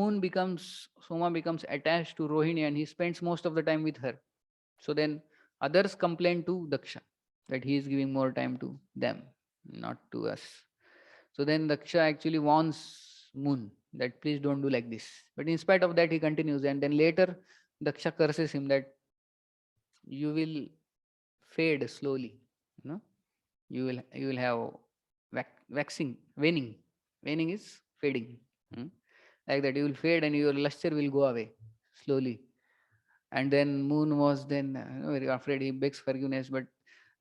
Soma becomes attached to Rohini, and he spends most of the time with her. So then others complain to Daksha that he is giving more time to them, not to us. So then Daksha actually warns Moon that please don't do like this. But in spite of that, he continues. And then later, Daksha curses him that you will fade slowly. You will have waxing, waning. Waning is fading. Like that, you will fade and your luster will go away slowly. And then Moon was then very afraid. He begs forgiveness, but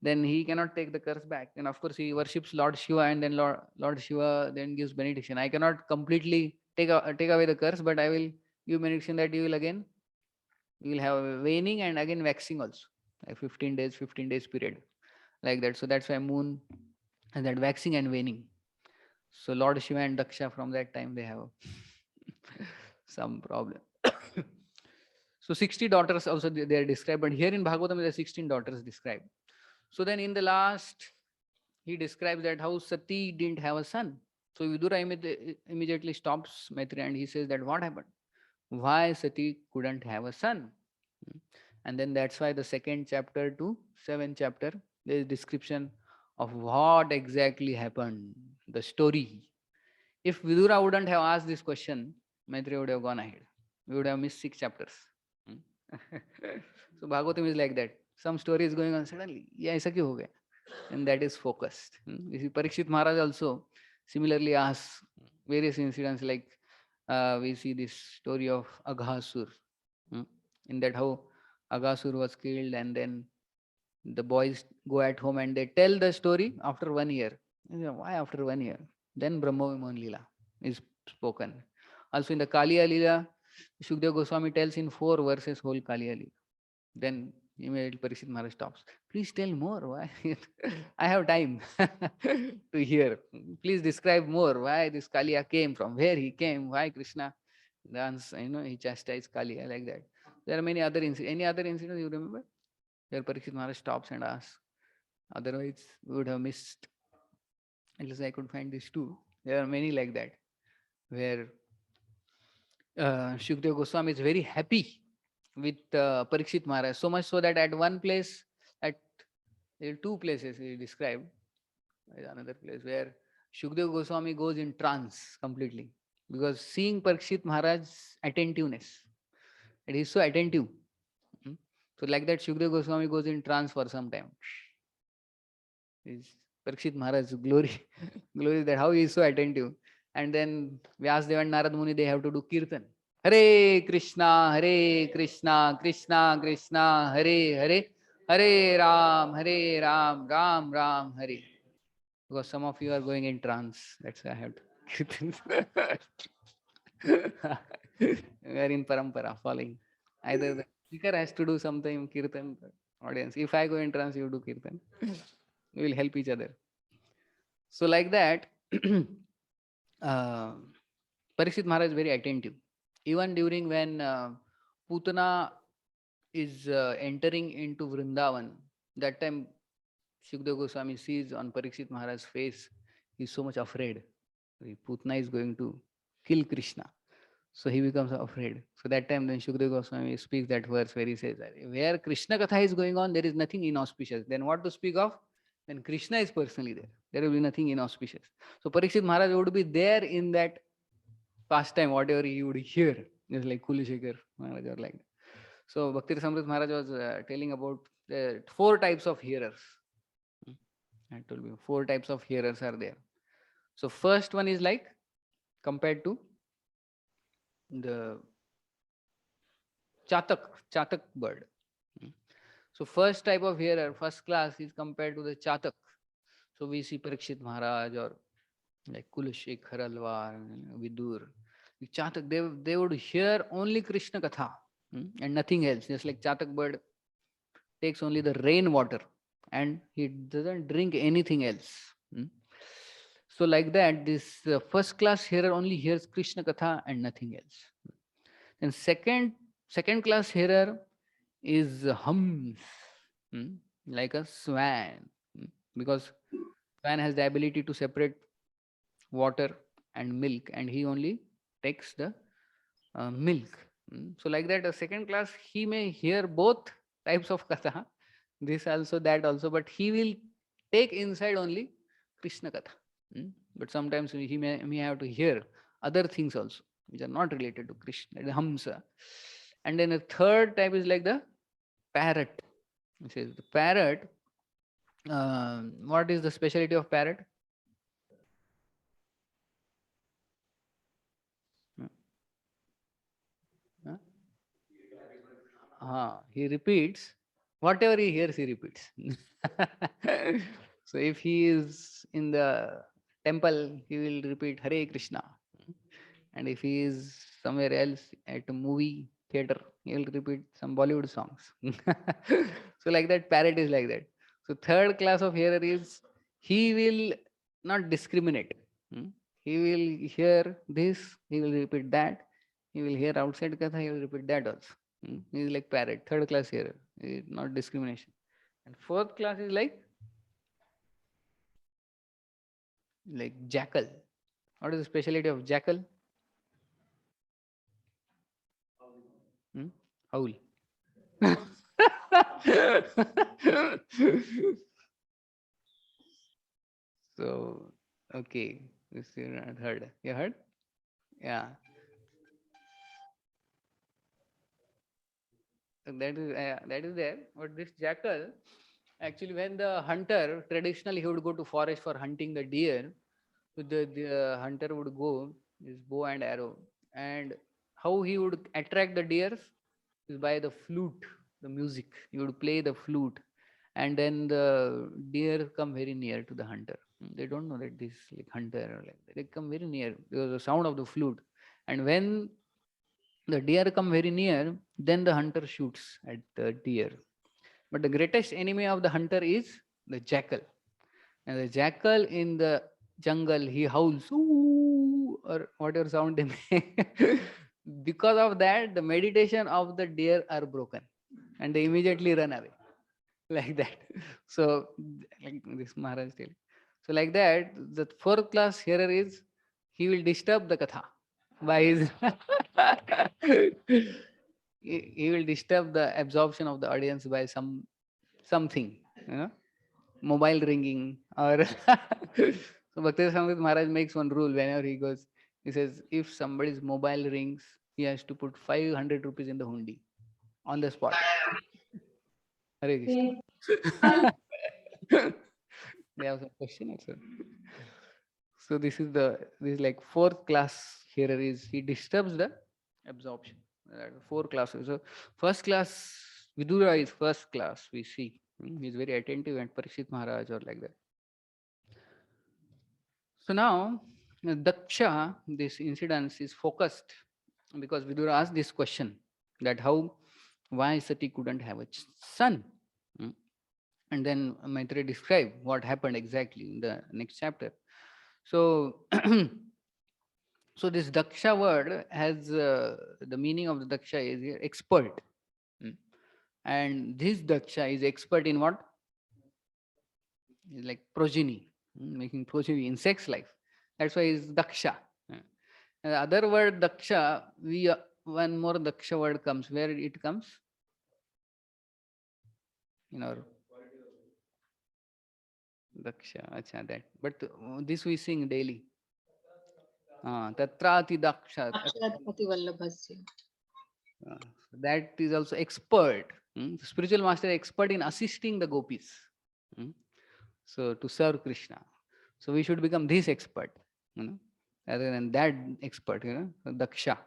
then he cannot take the curse back. And of course, he worships Lord Shiva, and then Lord Shiva then gives benediction. I cannot completely take away the curse, but I will give benediction that you will have a waning and again waxing also, like 15 days period, like that. So that's why Moon has that waxing and waning. So Lord Shiva and Daksha from that time they have some problem. So 60 daughters also they are described, but here in Bhagavatam there are 16 daughters described. So then in the last, he describes that how Sati didn't have a son. So Vidura immediately stops Maitreya and he says that what happened? Why Sati couldn't have a son? And then that's why the 2nd chapter to 7th chapter, there is description of what exactly happened, the story. If Vidura wouldn't have asked this question, Maitreya would have gone ahead. we would have missed 6 chapters. Hmm. So Bhagavatam is like that. Some story is going on suddenly. Yeah, aisa kyun ho gaya? And that is focused. You see, Parikshit Maharaj also similarly asks various incidents like we see this story of Aghasur. Hmm. In that how Aghasur was killed and then the boys go at home and they tell the story after 1 year. Why after 1 year? Then Brahma Vimon Leela is spoken. Also in the Kaliya Leela, Shukdev Goswami tells in 4 verses whole Kaliya Leela. Then immediately Parikshit Maharaj stops. Please tell more. Why? I have time to hear. Please describe more. Why this Kaliya came from? Where he came? Why Krishna dance? He chastised Kaliya like that. There are many other incidents. Any other incidents you remember? Where Parikshit Maharaj stops and asks. Otherwise, we would have missed. At least I could find these two. There are many like that, where Shukdev Goswami is very happy with Parikshit Maharaj. So much so that at one place, at there are two places he described. There is another place where Shukdev Goswami goes in trance completely because seeing Parikshit Maharaj's attentiveness, and he is so attentive. Hmm. So like that, Shukdev Goswami goes in trance for some time. Is Parikshit Maharaj's glory, glory that how he is so attentive. And then Vyasdev and Narad Muni, they have to do kirtan. Hare Krishna, Krishna Krishna, Hare Hare, Hare Ram, Ram Ram, Hare. Because some of you are going in trance. That's why I have to kirtan. We are in parampara, following. Either the speaker has to do something, kirtan, audience. If I go in trance, you do kirtan. We will help each other. So like that, uh, Parikshit Maharaj is very attentive. Even during when Putana is entering into Vrindavan, that time Shukdev Goswami sees on Parikshit Maharaj's face, he is so much afraid. Putana is going to kill Krishna. So he becomes afraid. So that time then Shukdev Goswami speaks that verse where he says, where Krishna Katha is going on, there is nothing inauspicious. Then what to speak of? When Krishna is personally there, there will be nothing inauspicious. So Parikshit Maharaj would be there in that pastime, whatever he would hear, just like Kulishekar Maharaj or like that. So Bhakti Samrit Maharaj was telling about the 4 types of hearers. I told you 4 types of hearers are there. So first one is like compared to the Chatak bird. So first type of hearer, first class is compared to the Chatak. So we see Parikshit Maharaj or like Kulashek Haralwar, Vidur. The Chatak, they would hear only Krishna Katha and nothing else. Just like Chatak bird takes only the rain water and he doesn't drink anything else. So like that, this first class hearer only hears Krishna Katha and nothing else. And second class hearer is hums, like a swan, because swan has the ability to separate water and milk, and he only takes the milk. So like that, a second class, he may hear both types of katha, this also, that also, but he will take inside only Krishna katha. But sometimes he may have to hear other things also, which are not related to Krishna, the hamsa. And then the third type is like the parrot. It says the parrot. What is the specialty of parrot? He repeats whatever he hears. He repeats. So if he is in the temple, he will repeat Hare Krishna. And if he is somewhere else at a movie theater, he will repeat some Bollywood songs. So like that, parrot is like that. So third class of hearer is he will not discriminate. He will hear this, he will repeat that. He will hear outside katha, he will repeat that also. He is like parrot, third class hearer, not discrimination. And fourth class is like jackal. What is the specialty of jackal? Howl. So, okay, this you not heard. You heard? Yeah. that is there. But this jackal, actually, when the hunter traditionally he would go to forest for hunting the deer, so the hunter would go his bow and arrow, and how he would attract the deers is by the flute, the music. He would play the flute, and then the deer come very near to the hunter. They don't know that this like hunter or like that. They come very near because the sound of the flute, and when the deer come very near, then the hunter shoots at the deer. But the greatest enemy of the hunter is the jackal. And the jackal in the jungle, he howls, "Ooh," or whatever sound they make. Because of that, the meditation of the deer are broken and they immediately run away. Like that. So, like this Maharaj tell. So, like that, the fourth class hearer is he will disturb the katha by his he will disturb the absorption of the audience by something, you know, mobile ringing or so Bhakti Samrit Maharaj makes one rule whenever he goes. He says if somebody's mobile rings, he has to put 500 rupees in the hundi on the spot. Hare Krishna. They have some question also. So this is like fourth class hearer is he disturbs the absorption. Four classes. So first class Vidura is first class. We see he is very attentive and Parikshit Maharaj or like that. So now Daksha, this incident is focused because Vidura asked this question that why Sati couldn't have a son. Hmm? And then Maitreya described what happened exactly in the next chapter. So, so this Daksha word has the meaning of the Daksha is here, expert. And this Daksha is expert in what? Is like progeny, making progeny in sex life. That's why it's Daksha. And the other word Daksha, one more Daksha word comes. Where it comes? In our Daksha, acha, that. But this we sing daily. Tatrati Daksha. That is also expert. The spiritual master expert in assisting the gopis. So to serve Krishna. So we should become this expert, rather than that expert, Daksha.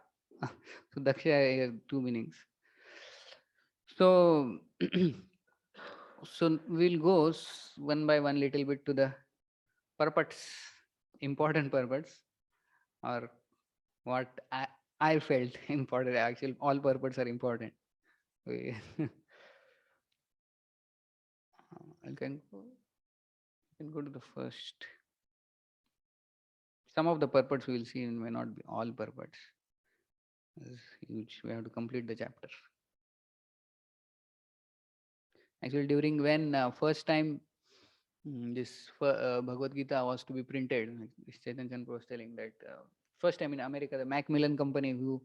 So Daksha has two meanings. So so we'll go one by one little bit to the purports, important purports, or what I felt important. Actually, all purports are important. I can go to the first. Some of the purports we will see may not be all purports. It's huge. We have to complete the chapter. Actually, during when first time this Bhagavad Gita was to be printed, like Chaitanya Chandra was telling that first time in America, the Macmillan company who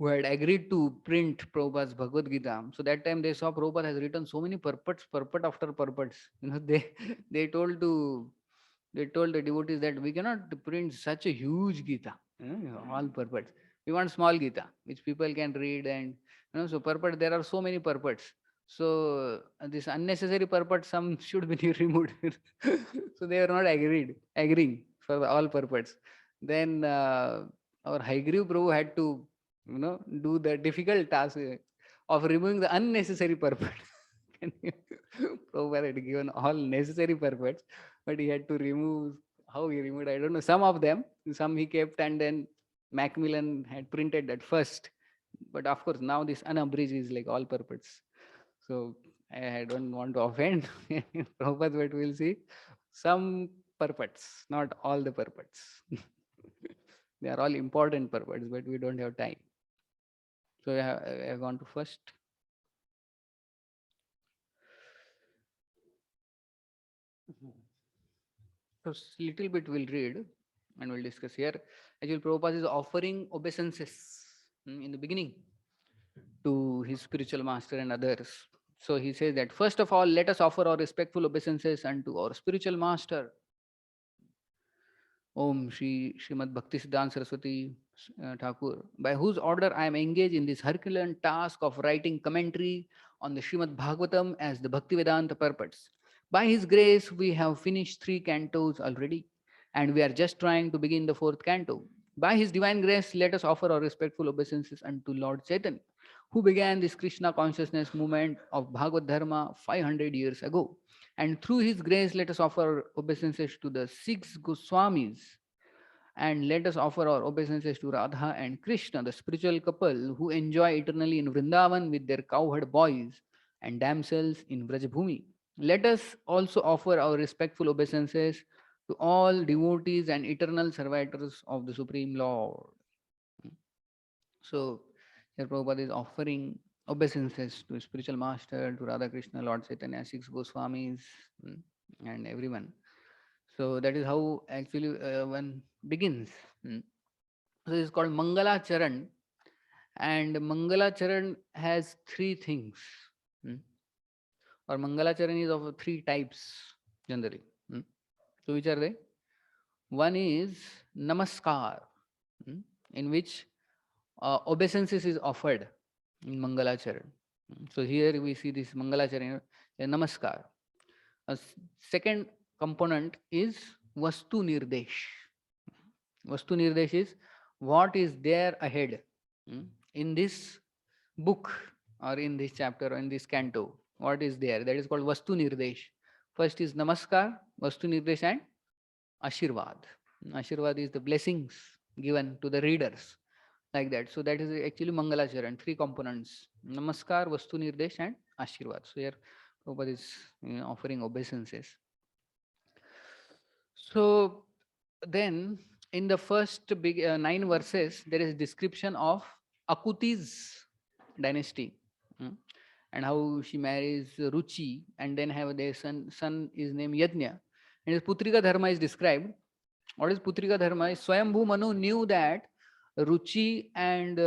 had agreed to print Prabhupada's Bhagavad Gita. So that time they saw Prabhupada has written so many purports, purport after purports. They told the devotees that we cannot print such a huge Gita, all purports. We want small Gita, which people can read, and so purport. There are so many purports. So this unnecessary purport, some should be removed. So they are not agreeing for all purports. Then our Haigriv Prabhu had to, do the difficult task of removing the unnecessary purport. Prabhupada had given all necessary purports, but he had to remove. How he removed, I don't know. Some of them, some he kept, and then Macmillan had printed that first. But of course, now this unabridged is like all purports. So I don't want to offend Prabhupada, but we'll see some purports, not all the purports. They are all important purports, but we don't have time. So I have gone to first. So little bit we'll read and we'll discuss here. Actually, Prabhupada is offering obeisances in the beginning to his spiritual master and others. So he says that first of all, let us offer our respectful obeisances unto our spiritual master. Om Shri Srimad Bhakti Siddhanta Saraswati Thakur, by whose order I am engaged in this Herculean task of writing commentary on the Srimad Bhagavatam as the Bhaktivedanta purports. By his grace, we have finished 3 cantos already, and we are just trying to begin the 4th canto. By his divine grace, let us offer our respectful obeisances unto Lord Chaitanya, who began this Krishna consciousness movement of Bhagavad Dharma 500 years ago. And through his grace, let us offer obeisances to the 6 Goswamis, and let us offer our obeisances to Radha and Krishna, the spiritual couple who enjoy eternally in Vrindavan with their cowherd boys and damsels in Brajabhumi. Let us also offer our respectful obeisances to all devotees and eternal servitors of the Supreme Lord. So, here Prabhupada is offering obeisances to spiritual master, to Radha Krishna, Lord Chaitanya, 6 Goswamis, and everyone. So that is how actually one begins. So it's called Mangala Charan, and Mangala Charan has 3 things. Or Mangala Charan is of 3 types generally. So which are they? One is Namaskar, in which obeisances is offered in Mangala Charan. So here we see this Mangala Charan, Namaskar. A second component is Vastu Nirdesh. Vastu Nirdesh is what is there ahead in this book or in this chapter or in this canto. What is there? That is called Vastu Nirdesh. First is Namaskar, Vastu Nirdesh, and Ashirvad. Ashirvad is the blessings given to the readers, like that. So that is actually Mangalacharan, 3 components: Namaskar, Vastu Nirdesh, and Ashirvad. So here Prabhupada is offering obeisances. So then in the first 9 verses, there is description of Akuti's dynasty, and how she marries Ruchi and then have their son is named Yajna. And his Putrika Dharma is described. What is Putrika Dharma? Swayambhu Manu knew that Ruchi and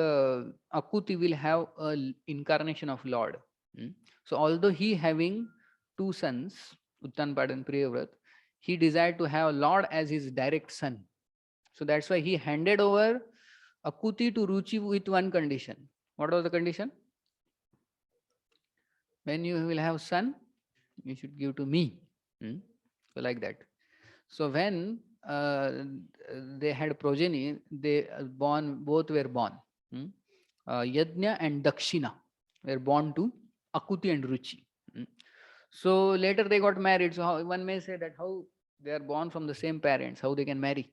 Akuti will have an incarnation of Lord. So although he having 2 sons, Uttanpad and Priyavrat, he desired to have Lord as his direct son. So that's why he handed over Akuti to Ruchi with one condition. What was the condition? When you will have son, you should give to me. So like that. So when they had progeny, they both were born. Yajna and Dakshina were born to Akuti and Ruchi. So later they got married. So how, one may say that how they are born from the same parents, how they can marry.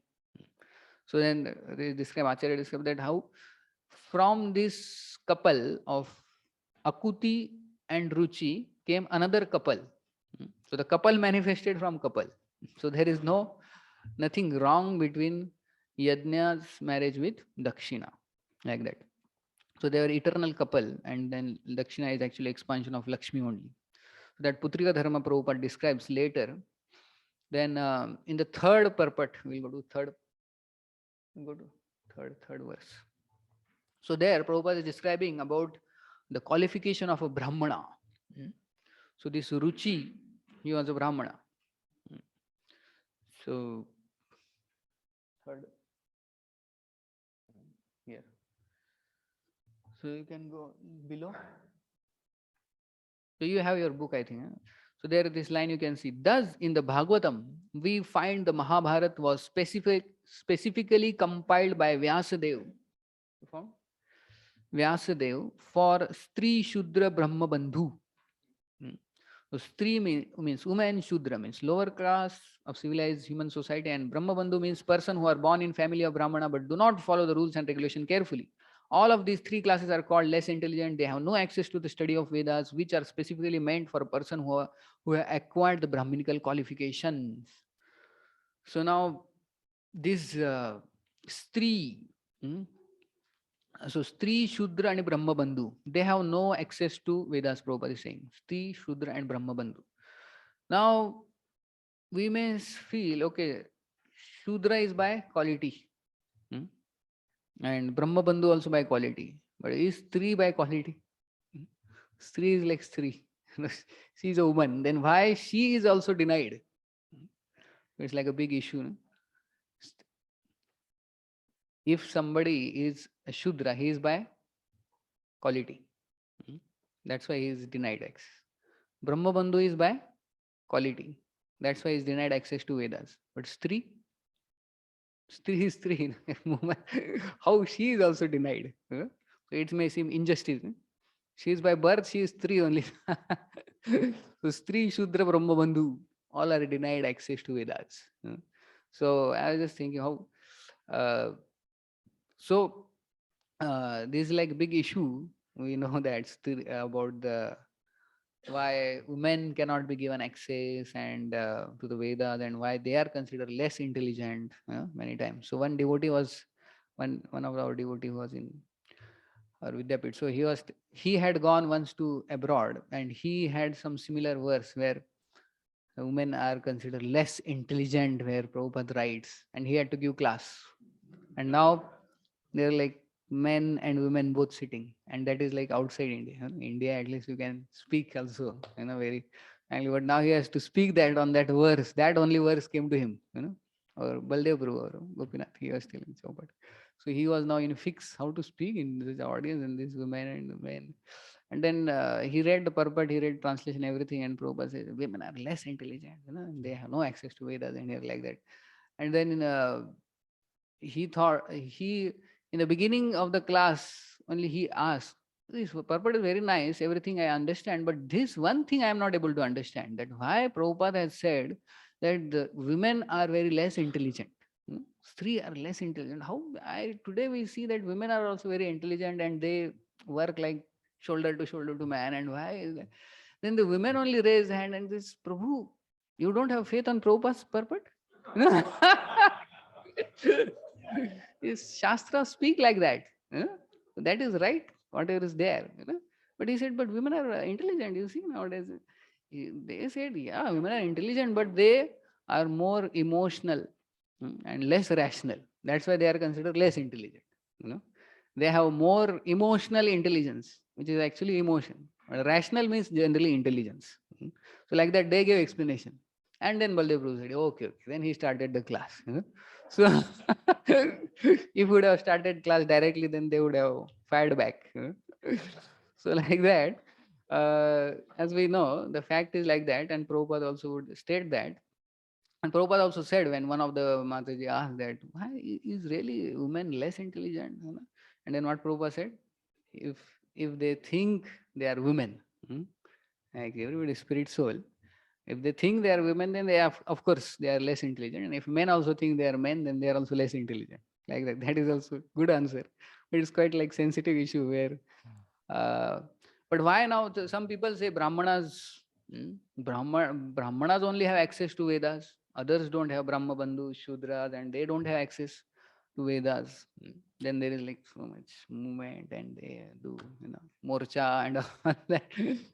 So then they describe, Acharya describe that how from this couple of Akuti and Ruchi came another couple. So the couple manifested from couple. So there is nothing wrong between Yajna's marriage with Dakshina, like that. So they were eternal couple, and then Dakshina is actually expansion of Lakshmi only. So that Putrika Dharma Prabhupada describes later. Then in the third purport, we'll go to third verse. So there Prabhupada is describing about the qualification of a Brahmana. So this Ruchi, he was a Brahmana. So third here. So you can go below. So you have your book, I think. So there this line you can see. Thus in the Bhagavatam, we find the Mahabharata was specifically compiled by Vyasadeva. Vyasadeva for Stri Shudra Brahma Bandhu. So Stri means woman, Shudra means lower class of civilized human society, and Brahma Bandhu means person who are born in family of Brahmana but do not follow the rules and regulation carefully. All of these 3 classes are called less intelligent. They have no access to the study of Vedas, which are specifically meant for a person who have acquired the Brahminical qualifications. So now this Stri, so Stri, Shudra and Brahma Bandhu, they have no access to Vedas, Prabhupada is saying. Stri, Shudra and Brahma Bandhu. Now, we may feel, okay, Shudra is by quality. And Brahma Bandhu also by quality. But is Stri by quality? Stri is like Stri. She is a woman. Then why she is also denied? It's like a big issue. No? If somebody is a Shudra, he is by quality. Mm. That's why he is denied access. Brahma Bandhu is by quality. That's why he is denied access to Vedas. But Stri is Stri. How she is also denied. Huh? So it may seem injustice. She is by birth, she is Stri only. So Stri, Shudra, Brahma Bandhu, all are denied access to Vedas. So I was just thinking how, uh, so this is like big issue. We know that about the why women cannot be given access and to the Vedas, and why they are considered less intelligent many times. So one devotee was one of our devotee was in our Vidyapit. So he had gone once to abroad, and he had some similar verse where women are considered less intelligent, where Prabhupada writes, and he had to give class. And now they're like men and women both sitting, and that is like outside India. India, at least you can speak also, very frankly. But now he has to speak that on that verse. That only verse came to him, or Baldev Prabhu or Gopinath. He was telling so, but so he was now in fix how to speak in this audience and these women and men. And then he read the purport, he read translation, everything, and Prabhupada says women are less intelligent, they have no access to Vedas and here like that. And then he thought he in the beginning of the class only he asked, this purport is very nice, everything I understand, but this one thing I am not able to understand, that why Prabhupada has said that the women are very less intelligent. Three are less intelligent. How I today we see that women are also very intelligent and they work like shoulder to shoulder to man, and why is that? Then the women only raise hand and this, Prabhu, you don't have faith on Prabhupada's purport? Is Shastra speak like that? That is right, whatever is there. But he said, but women are intelligent. You see nowadays, they said, yeah, women are intelligent, but they are more emotional and less rational. That's why they are considered less intelligent. They have more emotional intelligence, which is actually emotion. Rational means generally intelligence. So like that, they gave explanation. And then Baldev Prabhu said, okay. Then he started the class. So if he would have started class directly, then they would have fired back. So like that, as we know, the fact is like that, and Prabhupada also would state that. And Prabhupada also said when one of the Mataji asked that, why is really women less intelligent? And then what Prabhupada said, if they think they are women, like everybody is spirit soul, if they think they are women, then they are, of course, they are less intelligent. And if men also think they are men, then they are also less intelligent. Like that. That is also good answer. But it's quite like sensitive issue where, uh, but why now some people say Brahmanas, Brahmanas only have access to Vedas. Others don't have Brahma Bandhu, Shudras, and they don't have access to Vedas. Then there is like so much movement and they do, morcha and all that.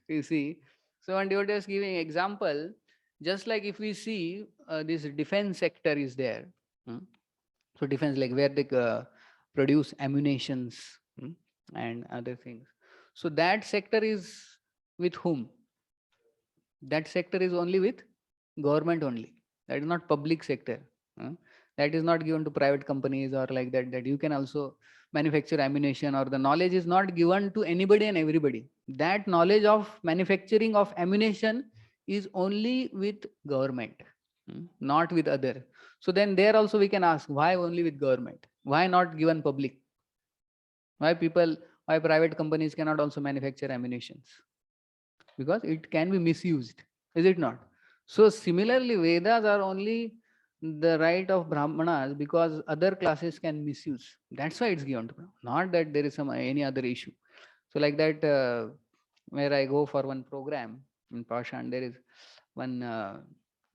You see. So one devotee is giving example, just like if we see this defense sector is there. So defense, like where they produce ammunitions and other things. So that sector is with whom? That sector is only with government only. That is not public sector. That is not given to private companies or like that, that you can also manufacture ammunition, or the knowledge is not given to anybody and everybody. That knowledge of manufacturing of ammunition is only with government, not with other. So then there also we can ask, why only with government? Why not given public? Why private companies cannot also manufacture ammunitions? Because it can be misused, is it not? So similarly, Vedas are only the right of Brahmanas because other classes can misuse. That's why it's given to Brahmana. Not that there is some any other issue. So like that, where I go for one program in Pashan, there is one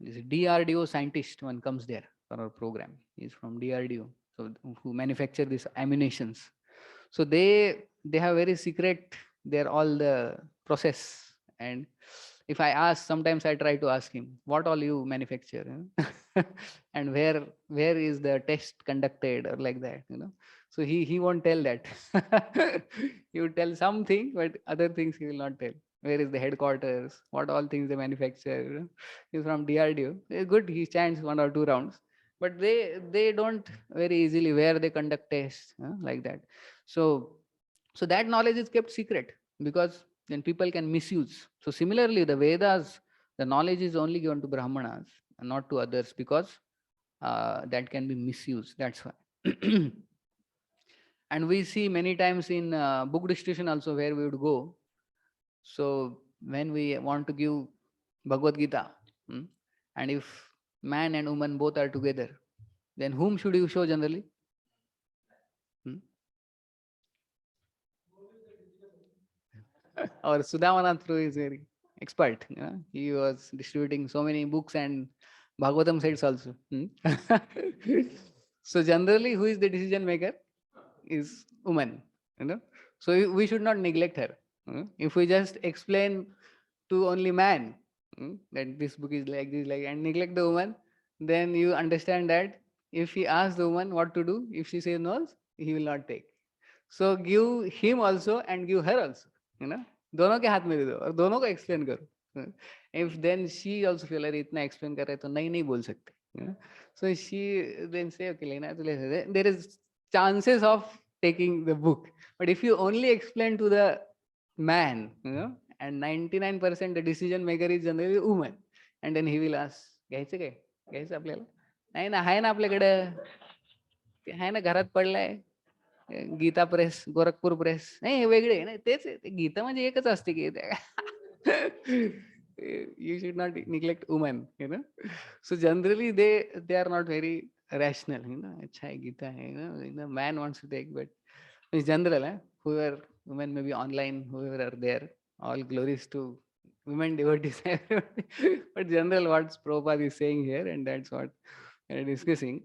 this DRDO scientist, one comes there for our program. He's from DRDO, so who manufacture these ammunitions. So they have very secret, they're all the process. And if I ask, sometimes I try to ask him, what all you manufacture? And where is the test conducted or like that, So he won't tell that. He would tell something, but other things he will not tell. Where is the headquarters? What all things they manufacture? He's from DRDO. It's good. He stands 1 or 2 rounds. but they don't very easily where they conduct tests, like that. So so that knowledge is kept secret, because then people can misuse. So similarly, the Vedas, the knowledge is only given to Brahmanas and not to others, because that can be misused. That's why. And we see many times in book distribution also, where we would go. So when we want to give Bhagavad Gita, and if man and woman both are together, then whom should you show generally? Hmm? Our Sudhamanath Prabhu is very expert. He was distributing so many books and Bhagavatam sites also. So generally, who is the decision maker? Is woman. So we should not neglect her. If we just explain to only man, that this book is like this, like, and neglect the woman, then you understand that if he asks the woman what to do, if she says no, he will not take. So give him also and give her also. दोनों के हाथ में दे दो और दोनों को explain करो. If then she also feel अरे इतना एक्सप्लेन कर रहे तो नहीं बोल सकते. So she then say okay लेना है तो ले सकते. There is chances of taking the book, but if you only explain to the man, and 99% the decision maker is generally woman, and then he will ask घ्यायचं काय घ्यायचं आपल्याला नाही ना आहे ना आपल्याकडे आहे ना घरात पडलाय गीता प्रेस गोरखपूर प्रेस नाही हे वेगळे आहे ना तेच आहे ते गीता म्हणजे एकच असते की you should not neglect women. So generally they are not very rational. अच्छा है गीता है. Man wants to take, but in general, whoever women may be online, whoever are there, all glories to women devotees. But general, what Prabhupada is saying here, and that's what we are discussing.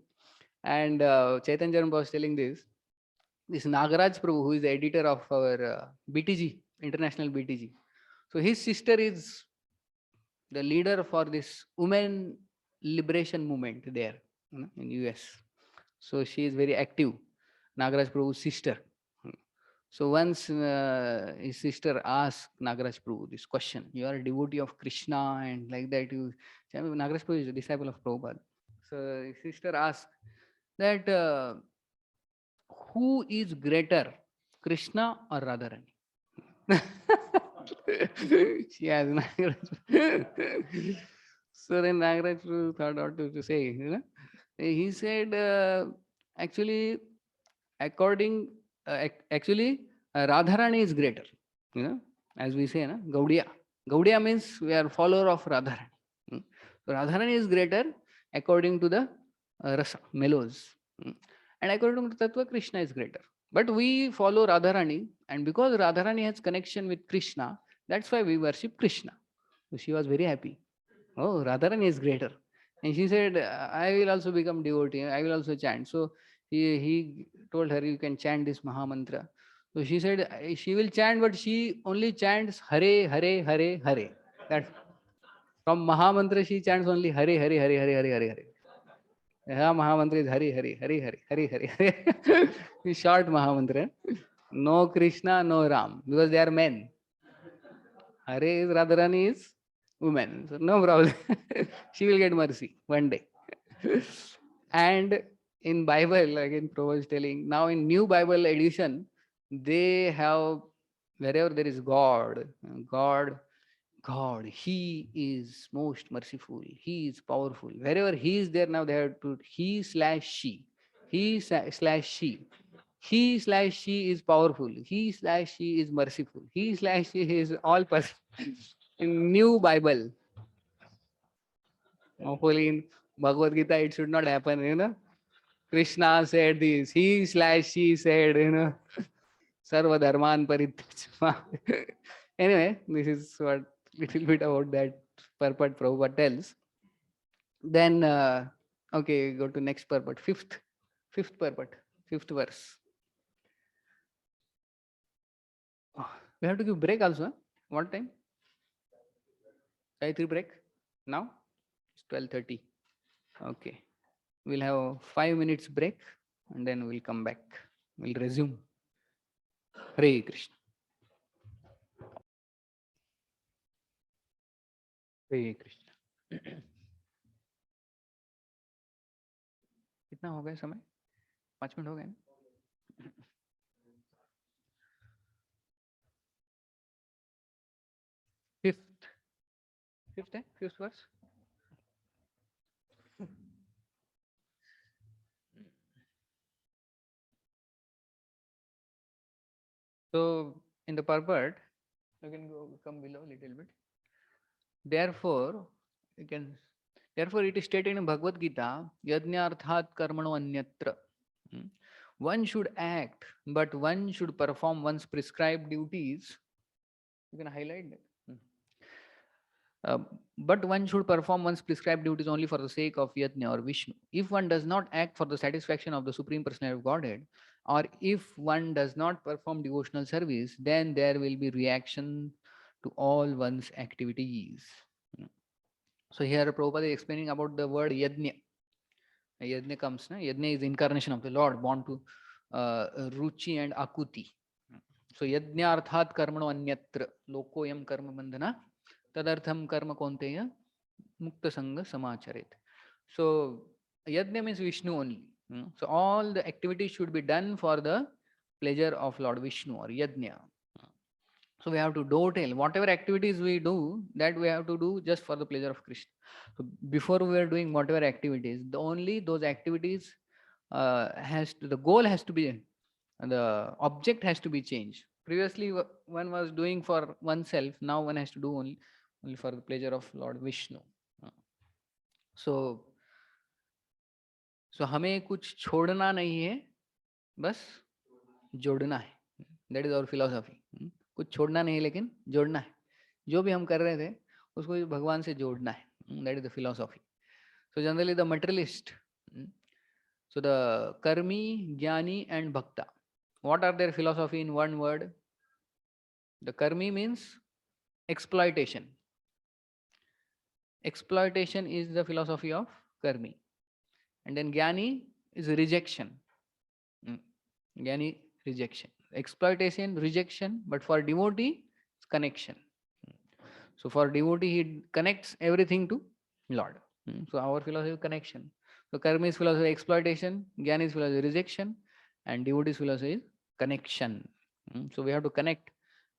And Chaitanya was telling this Nagaraj Prabhu, who is the editor of our BTG, International BTG. So his sister is the leader for this women liberation movement there, in US. So she is very active, Nagaraj Prabhu's sister. So once his sister asked Nagaraj Prabhu this question, you are a devotee of Krishna and like that. Nagaraj Prabhu is a disciple of Prabhupada. So his sister asked that who is greater, Krishna or Radharani? She asked Nagaraj. So then Nagaraj Prabhu thought what to say. He said, actually, according, actually, Radharani is greater. As we say, Gaudiya. Gaudiya means we are follower of Radharani. So Radharani is greater according to the rasa, mellows. And according to Tattva, Krishna is greater. But we follow Radharani, and because Radharani has connection with Krishna, that's why we worship Krishna. So she was very happy. Oh, Radharani is greater. And she said, I will also become devotee. I will also chant. So he told her, you can chant this Mahamantra. So she said, she will chant, but she only chants Hare, Hare, Hare, Hare. That's from Mahamantra, she chants only Hare, Hare, Hare, Hare, Hare, Hare, Hare. Yeah, Mahamantra is Hari, Hari, Hari, Hari, Hari, Hari, Hari. Short Mahamantra. No Krishna, no Ram, because they are men. Hare is Radharani is woman. So no problem. She will get mercy one day. And in Bible, again, Prabhupada is telling, now in New Bible edition, they have, wherever there is God, God, He is most merciful. He is powerful. Wherever He is there, now they have to He slash she. He slash she. He slash she is powerful. He slash she is merciful. He slash she is all person. In New Bible, hopefully in Bhagavad Gita, it should not happen. Krishna said this. He slash she said, Sarva Dharman Parityaj. Anyway, this is what little bit about that purport Prabhupada tells. Then, okay, go to next purport, fifth purport, fifth verse. Oh, we have to give break also. Huh? What time? Gayatri break? Now? It's 12:30. Okay. We'll have 5 minutes break and then we'll come back. We'll resume. Hare Krishna. Hare Krishna. कितना हो गया समय? 5 minute हो गए ना? Fifth verse. So in the purport, you can come below a little bit. Therefore, you can. Therefore, it is stated in Bhagavad Gita, Yajnarthat karmano anyatra. One should act, but one should perform one's prescribed duties. You can highlight that. But one should perform one's prescribed duties only for the sake of Yajna or Vishnu. If one does not act for the satisfaction of the Supreme Personality of Godhead, or if one does not perform devotional service, then there will be reaction to all one's activities. So here Prabhupada is explaining about the word Yajna. Yajna comes, na? Yajna is incarnation of the Lord, born to Ruchi and Akuti. So Yajna arthat karmano anyatra lokoyam karma bandhana tadartham karma konteya mukta sangha samacharit. So Yajna means Vishnu only. So all the activities should be done for the pleasure of Lord Vishnu or Yajna. So we have to tell whatever activities we do, that we have to do just for the pleasure of Krishna. So before we are doing whatever activities, only those activities the goal has to be, the object has to be changed. Previously one was doing for oneself, now one has to do only for the pleasure of Lord Vishnu. So हमें कुछ छोड़ना नहीं है, बस जोड़ना है. That is our philosophy. कुछ छोड़ना नहीं लेकिन जोड़ना है. जो भी हम कर रहे थे उसको भगवान से जोड़ना है. That is the philosophy. So generally the materialist, so the karmi, jnani and bhakta, what are their philosophy in one word? The karmi means exploitation. Exploitation is the philosophy of karmi. And then jnani is rejection. Jnani, rejection. Exploitation, rejection, but for devotee, it's connection. So for devotee, he connects everything to Lord. So our philosophy is connection. So karma is philosophy exploitation, jnana is philosophy rejection, and devotee's philosophy is connection. So we have to connect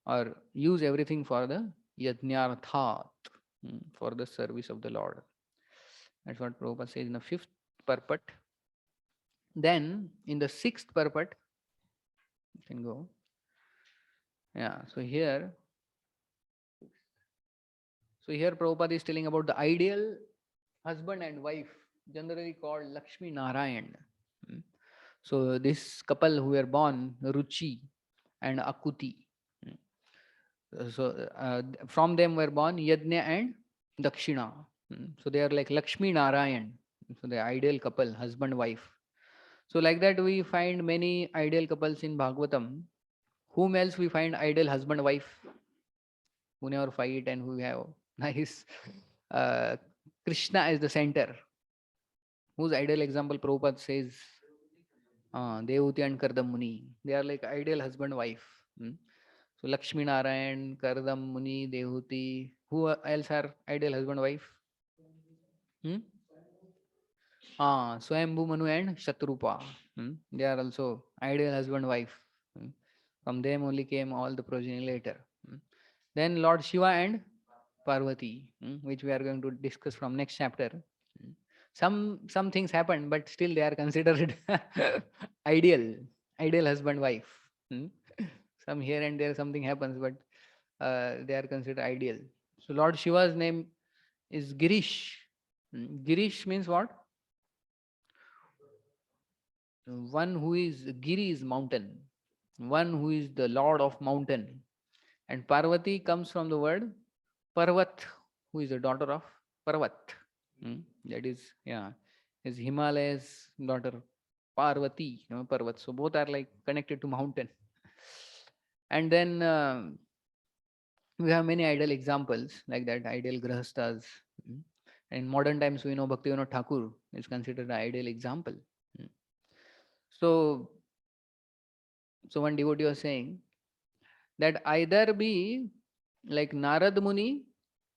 or use everything for the yajnarthat, for the service of the Lord. That's what Prabhupada says in the 5th purport. Then in the 6th purport, you can go. Yeah, so here Prabhupada is telling about the ideal husband and wife, generally called Lakshmi Narayan. So this couple who were born, Ruchi and Akuti. So from them were born Yajna and Dakshina. So they are like Lakshmi Narayan. So the ideal couple, husband, wife. So like that we find many ideal couples in Bhagavatam. Whom else we find ideal husband, wife? Who never fight and who have nice Krishna as the center. Whose ideal example Prabhupada says? Devuti and Kardam Muni. They are like ideal husband, wife. So Lakshmi Narayan, Kardam Muni, Devuti. Who else are ideal husband, wife? Swayambhu Manu and Shatrupa. They are also ideal husband, wife. From them only came all the progeny later. Then Lord Shiva and Parvati, which we are going to discuss from next chapter. Some things happen, but still they are considered ideal husband wife. Some here and there something happens, but they are considered ideal. So Lord Shiva's name is Girish. Girish means what? One who is Giri is mountain. One who is the Lord of mountain. And Parvati comes from the word Parvat, who is the daughter of Parvat. That is, is Himalayas daughter Parvati, Parvat. So both are like connected to mountain. And then we have many ideal examples like that, ideal grahastas. In modern times, we know Bhaktivinoda Thakur is considered an ideal example. So one devotee was saying that either be like Narad Muni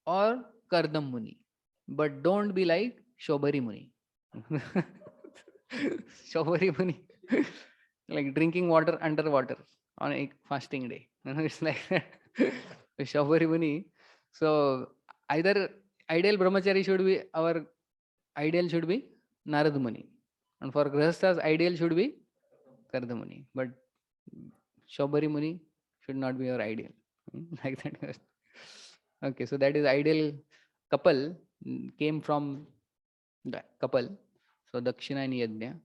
or Kardam Muni, but don't be like Shobhari Muni. Shobari Muni, like drinking water underwater on a fasting day. It's like that. Shobari Muni. So either ideal brahmachari should be our ideal should be Narad Muni, and for Grihasthas ideal should be Karda Muni. But Shobari Muni should not be our ideal. Like that. Okay, so that is ideal couple came from the couple. So Dakshina and Yajna.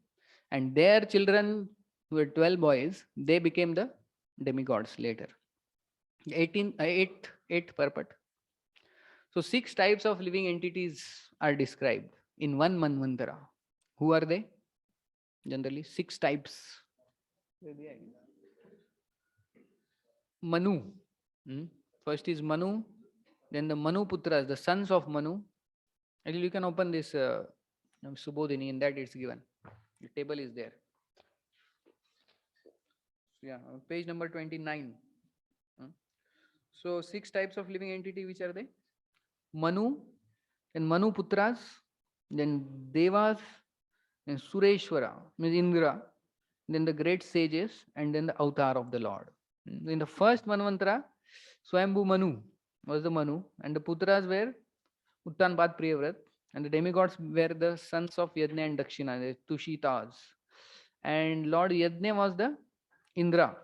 And their children were 12 boys, they became the demigods later. 8 purport. So 6 types of living entities are described in one Manvantara. Who are they? Generally 6 types. Manu. First is Manu, then the Manu Putras, the sons of Manu. Actually, you can open this Subodhini, in that it's given. The table is there. Yeah, page number 29. So 6 types of living entity, which are they? Manu, then Manu Putras, then Devas, then Sureshwara, means Indra, then the great sages, and then the avatar of the Lord. In the first Manvantara, Swayambhu Manu was the Manu, and the Putras were Uttanpad Priyavrat, and the demigods were the sons of Yajna and Dakshina, the Tushitas. And Lord Yajna was the Indra.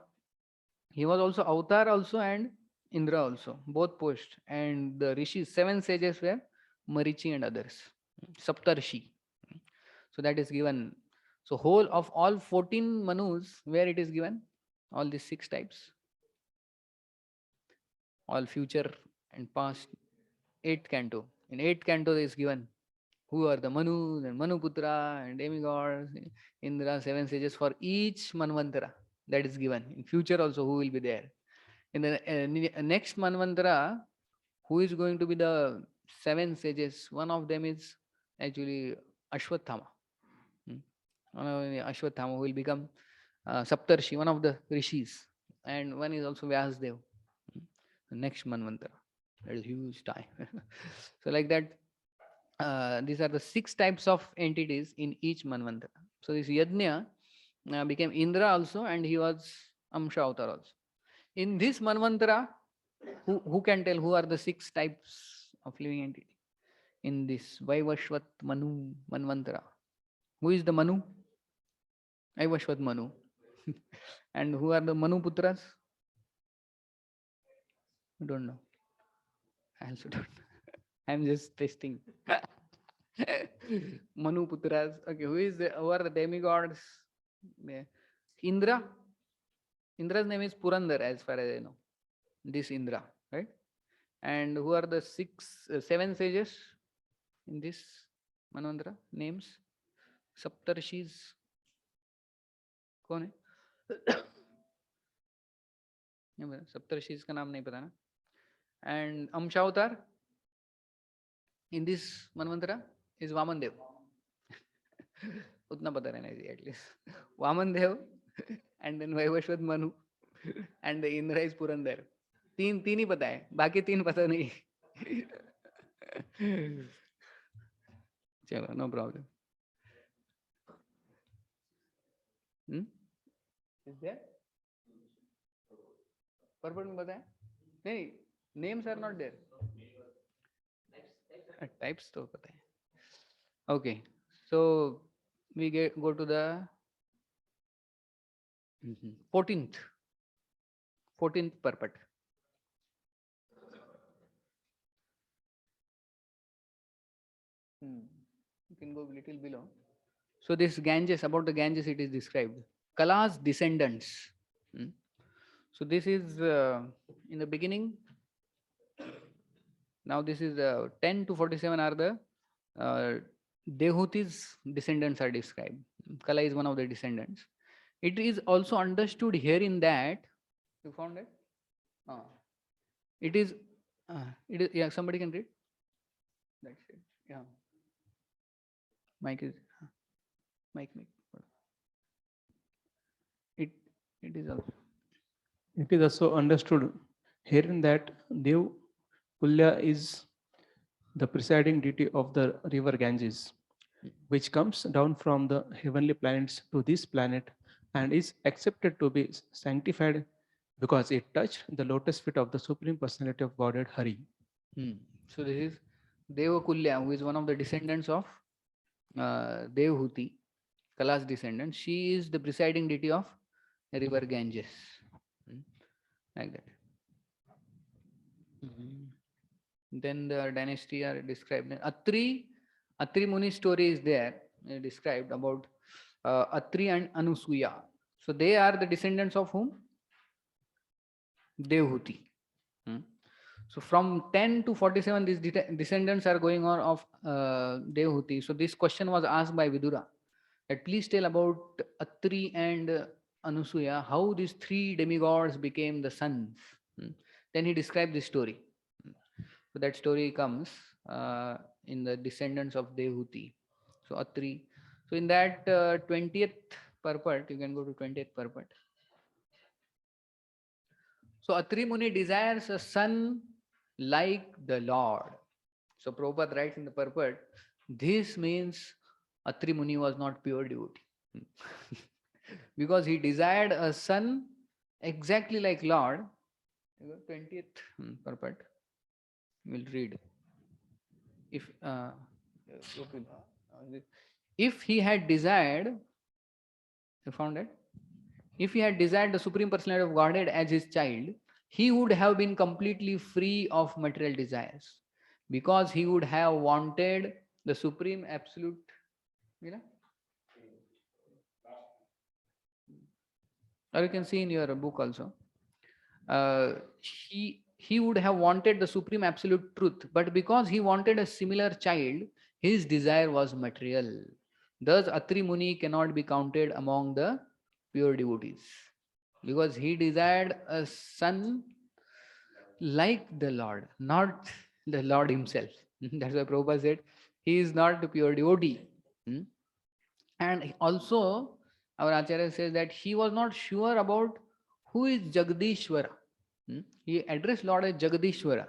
He was also avatar also and Indra also, both post. And the rishis, 7 sages were Marichi and others, Saptarshi. So that is given. So whole of all 14 Manus, where it is given, all these 6 types, all future and past, 8th canto. In 8th canto is given who are the Manus and Manuputra and demigods, Indra, 7 sages for each Manvantara. That is given. In future also who will be there. In the next Manvantara, who is going to be the 7 sages? One of them is actually Ashwathama. Ashwathama will become Saptarshi, one of the rishis. And one is also Vyasdev. The next Manvantara. That is huge time. So like that, these are the 6 types of entities in each Manvantara. So this Yajna became Indra also, and he was Amsha Avatar also. In this Manvantara, who can tell who are the 6 types of living entity? In this Vaivashvat Manu Manvantara. Who is the Manu? Vaivashvat Manu. And who are the Manu Putras? I don't know. I also don't know. I'm just testing. Manu Putras. Okay, who are the demigods? Indra. Indra's name is Purandar, as far as I know. This Indra, right? And who are the 7 sages in this Manvantara? Names? Saptarshis. कौन है? सप्तर्षिज का नाम नहीं पता ना. And Amsha in this Manvantara is Vaman Dev. उतना पता रहना चाहिए at least. Vaman Dev and then Vaivashvat Manu and the Indra is Purandar. तीन ही पता है, बाकी 3 पता नहीं. चलो, no problem. Is there? Purport में पता है? नहीं, names are not there. Types तो पता है. Okay, so we go to the 14th purport. You can go a little below. So this Ganges, about the Ganges it is described. Kala's descendants. So this is in the beginning. Now this is 10 to 47 are the Dehuti's descendants are described. Kala is one of the descendants. It is also understood here in that, you found it? It is, yeah, somebody can read? That's it, yeah. Mic is, mic. It is also. It is also understood herein that Dev Kulya is the presiding deity of the river Ganges. which comes down from the heavenly planets to this planet and is accepted to be sanctified because it touched the lotus feet of the Supreme Personality of Godhead Hari. So this is Devakulya, who is one of the descendants of Devhuti, Kala's descendant. She is the presiding deity of river Ganges. Like that. Then the dynasty are described. Atri Muni story is there, described about Atri and Anusuya. So they are the descendants of whom? Devhuti. So from 10 to 47, these descendants are going on of Devhuti. So this question was asked by Vidura, that please tell about Atri and Anusuya, how these three demigods became the sons. Then he described this story. So that story comes in the descendants of Devhuti. So Atri. So in that 20th purport, you can go to 20th purport. So Atri Muni desires a son like the Lord. So Prabhupada writes in the purport, this means Atri Muni was not pure devotee. Because he desired a son exactly like Lord. 20th purport. We'll read. If he had desired, you found it? If he had desired the Supreme Personality of Godhead as his child, he would have been completely free of material desires, because he would have wanted the Supreme Absolute, or you can see in your book also. He would have wanted the Supreme Absolute Truth, but because he wanted a similar child, his desire was material. Thus, Atri Muni cannot be counted among the pure devotees, because he desired a son like the Lord, not the Lord himself. That's why Prabhupada said he is not the pure devotee. And also, our Acharya says that he was not sure about who is Jagadishwara. He addressed Lord as Jagadishwara.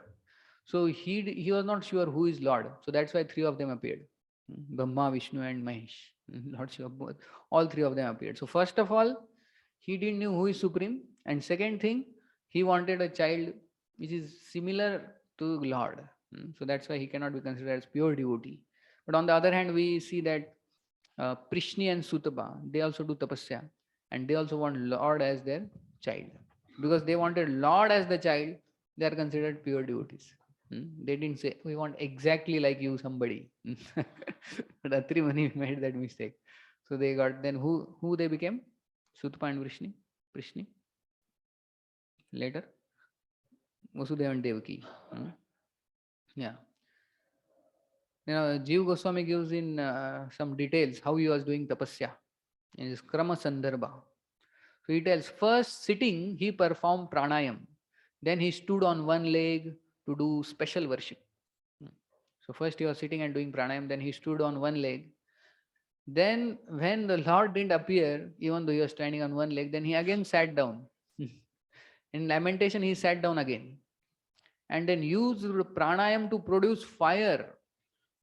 So he was not sure who is Lord. So that's why three of them appeared. Brahma, Vishnu and Mahesh. Not sure, both. All three of them appeared. So first of all, he didn't know who is Supreme. And second thing, he wanted a child which is similar to Lord. So that's why he cannot be considered as pure devotee. But on the other hand, we see that Prishni and Sutaba, they also do tapasya. And they also want Lord as their child. Because they wanted Lord as the child, they are considered pure devotees. They didn't say, we want exactly like you, somebody. But Atri Muni made that mistake. So they got, then who they became? Sutapa and Prishni. Later, Vasudeva and Devaki. Yeah. Jiva Goswami gives in some details how he was doing tapasya in his Krama Sandarbha. So he tells, first sitting, he performed pranayam. Then he stood on one leg to do special worship. So first he was sitting and doing pranayam, then he stood on one leg. Then when the Lord didn't appear, even though he was standing on one leg, then he again sat down. In lamentation, he sat down again. And then used pranayam to produce fire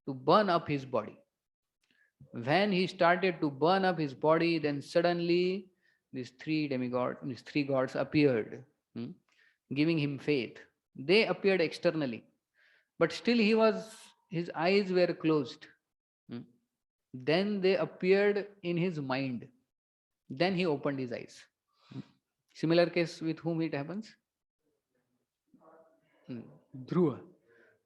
to burn up his body. When he started to burn up his body, then suddenly these three gods appeared, giving him faith. They appeared externally, but still his eyes were closed. Then they appeared in his mind. Then he opened his eyes. Similar case with whom it happens? Dhruva.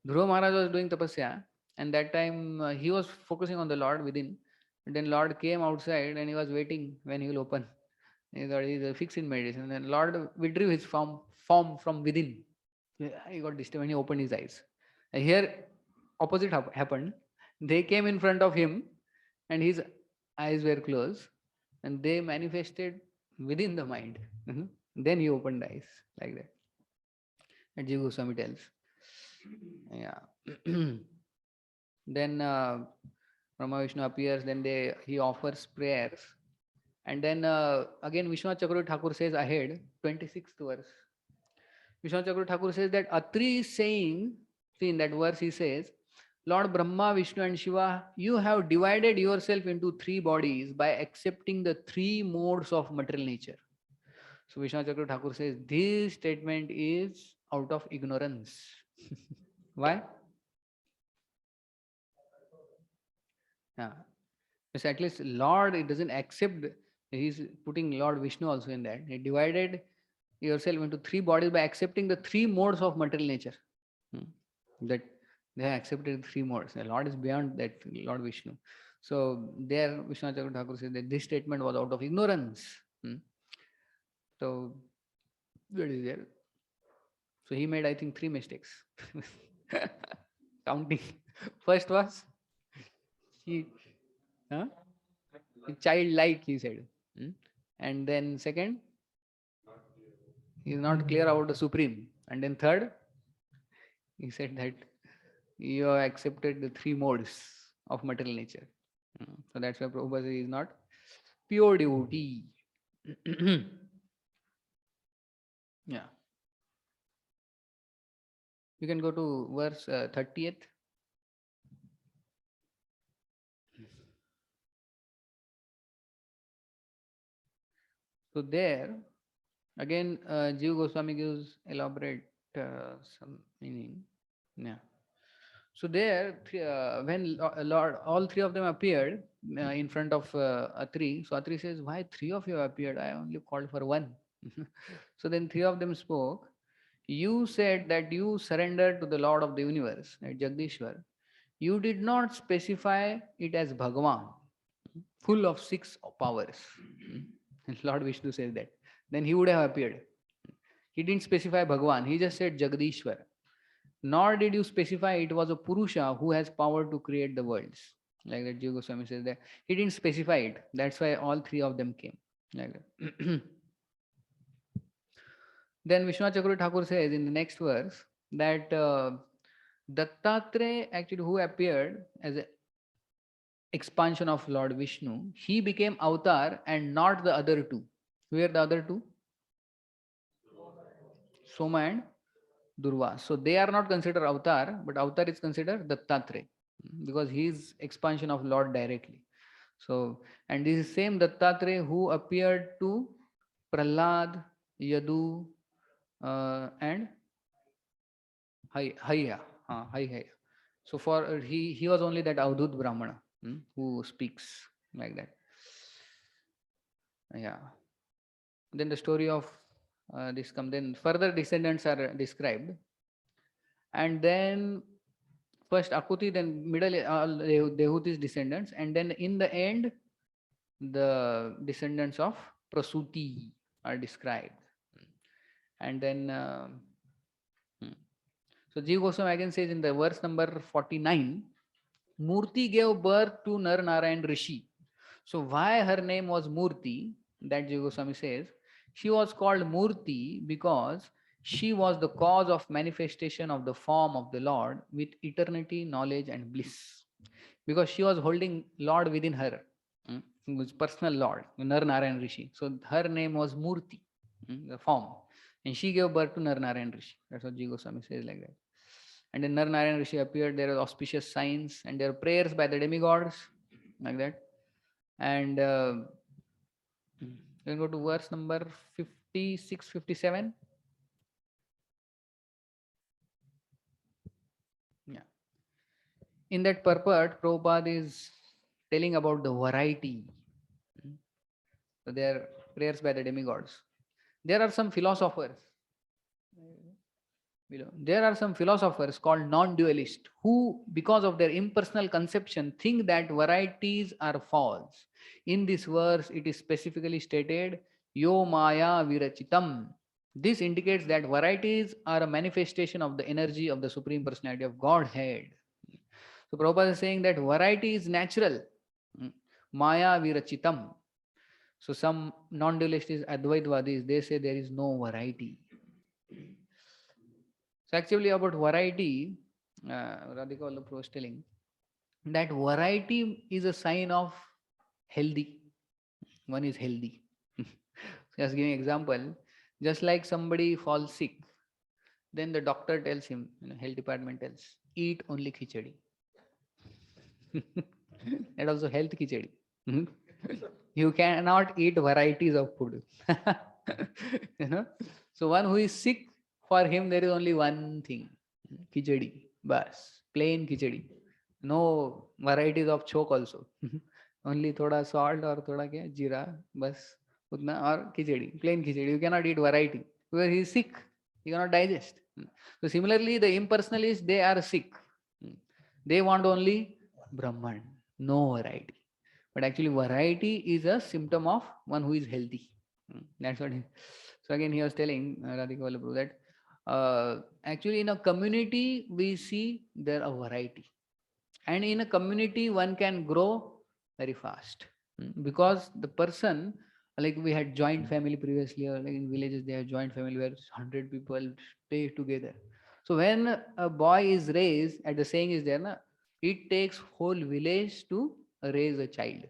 Dhruva Maharaj was doing tapasya, and that time he was focusing on the Lord within. And then Lord came outside and he was waiting when he will open. He thought he is fixed in meditation. Then Lord withdrew his form from within. He got disturbed when he opened his eyes. And here opposite happened. They came in front of him and his eyes were closed and they manifested within the mind. Then he opened eyes like that. And Jiva Goswami tells. Yeah. Then Brahma Vishnu appears, then he offers prayers. And then again Vishwanath Chakravarti Thakur says ahead, 26th verse. Vishwanath Chakravarti Thakur says that Atri is saying, see in that verse he says, Lord Brahma, Vishnu, and Shiva, you have divided yourself into three bodies by accepting the three modes of material nature. So Vishnu Chakra Thakur says this statement is out of ignorance. Why? Yeah. Because at least Lord, it doesn't accept, he's putting Lord Vishnu also in that. He divided yourself into three bodies by accepting the three modes of material nature. That they have accepted three modes. The Lord is beyond that, Lord Vishnu. So there, Vishnu Chakra Thakur says that this statement was out of ignorance. So that is there. So he made, I think, three mistakes. Counting. First was he, huh? Childlike, he said. And then second, he is not clear about the supreme. And then third, he said that you have accepted the three modes of material nature. So that's why Prabhupada says he is not pure devotee. Yeah. You can go to verse 30th. So there, again, Jiva Goswami gives elaborate some meaning. Yeah. So there, when Lord, all three of them appeared in front of Atri, so Atri says, "Why three of you appeared? I only called for one." So then three of them spoke. You said that you surrendered to the Lord of the universe, right, Jagdishwar. You did not specify it as Bhagavan, full of six powers. And Lord Vishnu says that. Then he would have appeared. He didn't specify Bhagavan, he just said Jagdishwar. Nor did you specify it was a Purusha who has power to create the worlds. Like that, Jiva Goswami says that. He didn't specify it. That's why all three of them came. Like that. Then Vishwanath Chakravarti Thakur says in the next verse that Dattatreya, actually, who appeared as an expansion of Lord Vishnu, he became avatar and not the other two. Who are the other two? Soma and Durva. So they are not considered avatar, but avatar is considered Dattatreya because he is expansion of Lord directly. So, and this is same Dattatreya who appeared to Prahlad, Yadu, and Hayya. Hayya. So for he was only that Avdut Brahmana who speaks like that. Yeah. Then the story of this come. Then further descendants are described, and then first Akuti, then middle Dehuti's descendants, and then in the end the descendants of Prasuti are described, and then so Jiva Goswami again says in the verse number 49, Murti gave birth to Nar Narayan Rishi. So why her name was Murti? That Jiva Goswami says she was called Murti because she was the cause of manifestation of the form of the Lord with eternity, knowledge, and bliss. Because she was holding Lord within her, his personal Lord, Nar Narayan Rishi. So her name was Murti, the form. And she gave birth to Nar Narayan Rishi. That's what Jiva Goswami says like that. And then Nar Narayan Rishi appeared, there are auspicious signs, and there are prayers by the demigods, like that. And you can go to verse number 56, 57. Yeah. In that purport, Prabhupada is telling about the variety. So there are prayers by the demigods. There are some philosophers. There are some philosophers called non-dualist who, because of their impersonal conception, think that varieties are false. In this verse, it is specifically stated, Yo Maya Virachitam. This indicates that varieties are a manifestation of the energy of the Supreme Personality of Godhead. So Prabhupada is saying that variety is natural. Maya Virachitam. So some non-dualists, Advaitvadis, they say there is no variety. So actually about variety, Radhika Vallabh was telling that variety is a sign of healthy. One is healthy. Just giving example, just like somebody falls sick, then the doctor tells him, health department tells, eat only khichdi. That also health khichdi. Mhm. You cannot eat varieties of food. you know. So one who is sick, for him there is only one thing, khichdi, bas, plain khichdi. No varieties of chok also. Only thoda salt or thoda kya, jeera, bas, utna or khichdi, plain khichdi. You cannot eat variety because he is sick. He cannot digest. So similarly, the impersonalists, they are sick. They want only Brahman, no variety. But actually, variety is a symptom of one who is healthy. That's what. So again, he was telling Radhika Vallabhru that actually in a community we see there are variety, and in a community one can grow very fast. Because the person, like we had joint family previously, or like in villages they have joint family where 100 people stay together. So when a boy is raised, at the saying is there, na, it takes whole village to raise a child,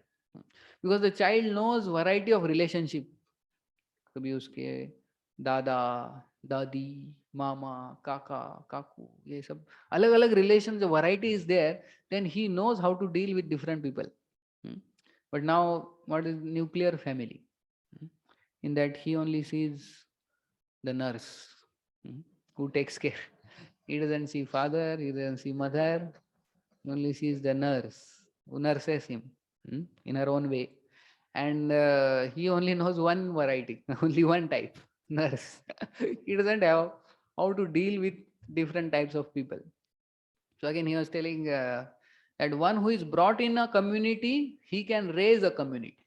because the child knows variety of relationship. कभी उसके दादा, दादी, मामा, काका, काकू, ये सब अलग अलग relation, जो variety is there, then he knows how to deal with different people. But now what is nuclear family? In that he only sees the nurse, who takes care. He doesn't see father, he doesn't see mother, he only sees the nurse who nurses him, in her own way. And he only knows one variety, only one type, nurse. He doesn't have how to deal with different types of people. So again, he was telling that one who is brought in a community, he can raise a community,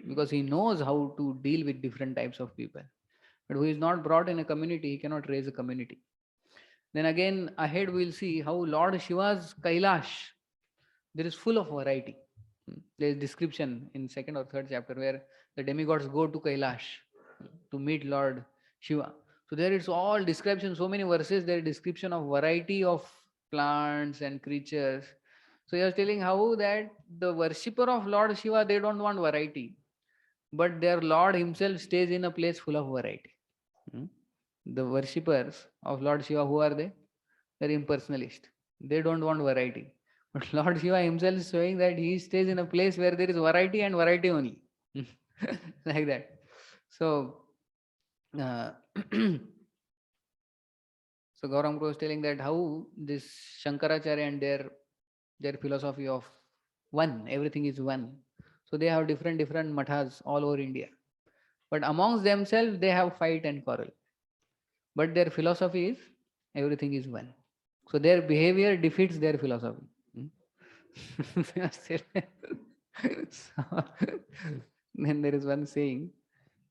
because he knows how to deal with different types of people. But who is not brought in a community, he cannot raise a community. Then again, ahead we'll see how Lord Shiva's Kailash, there is full of variety. There is description in second or third chapter where the demigods go to Kailash to meet Lord Shiva. So there it's all description, so many verses, there is description of variety of plants and creatures. So he was telling how that the worshipper of Lord Shiva, they don't want variety, but their Lord himself stays in a place full of variety. The worshippers of Lord Shiva, who are they? They're impersonalist. They don't want variety. But Lord Shiva himself is showing that he stays in a place where there is variety and variety only. Like that. So, uh, so Gauram Guru was telling that how this Shankaracharya and their philosophy of one, everything is one. So they have different mathas all over India. But amongst themselves they have fight and quarrel. But their philosophy is everything is one. So their behavior defeats their philosophy. So, then there is one saying,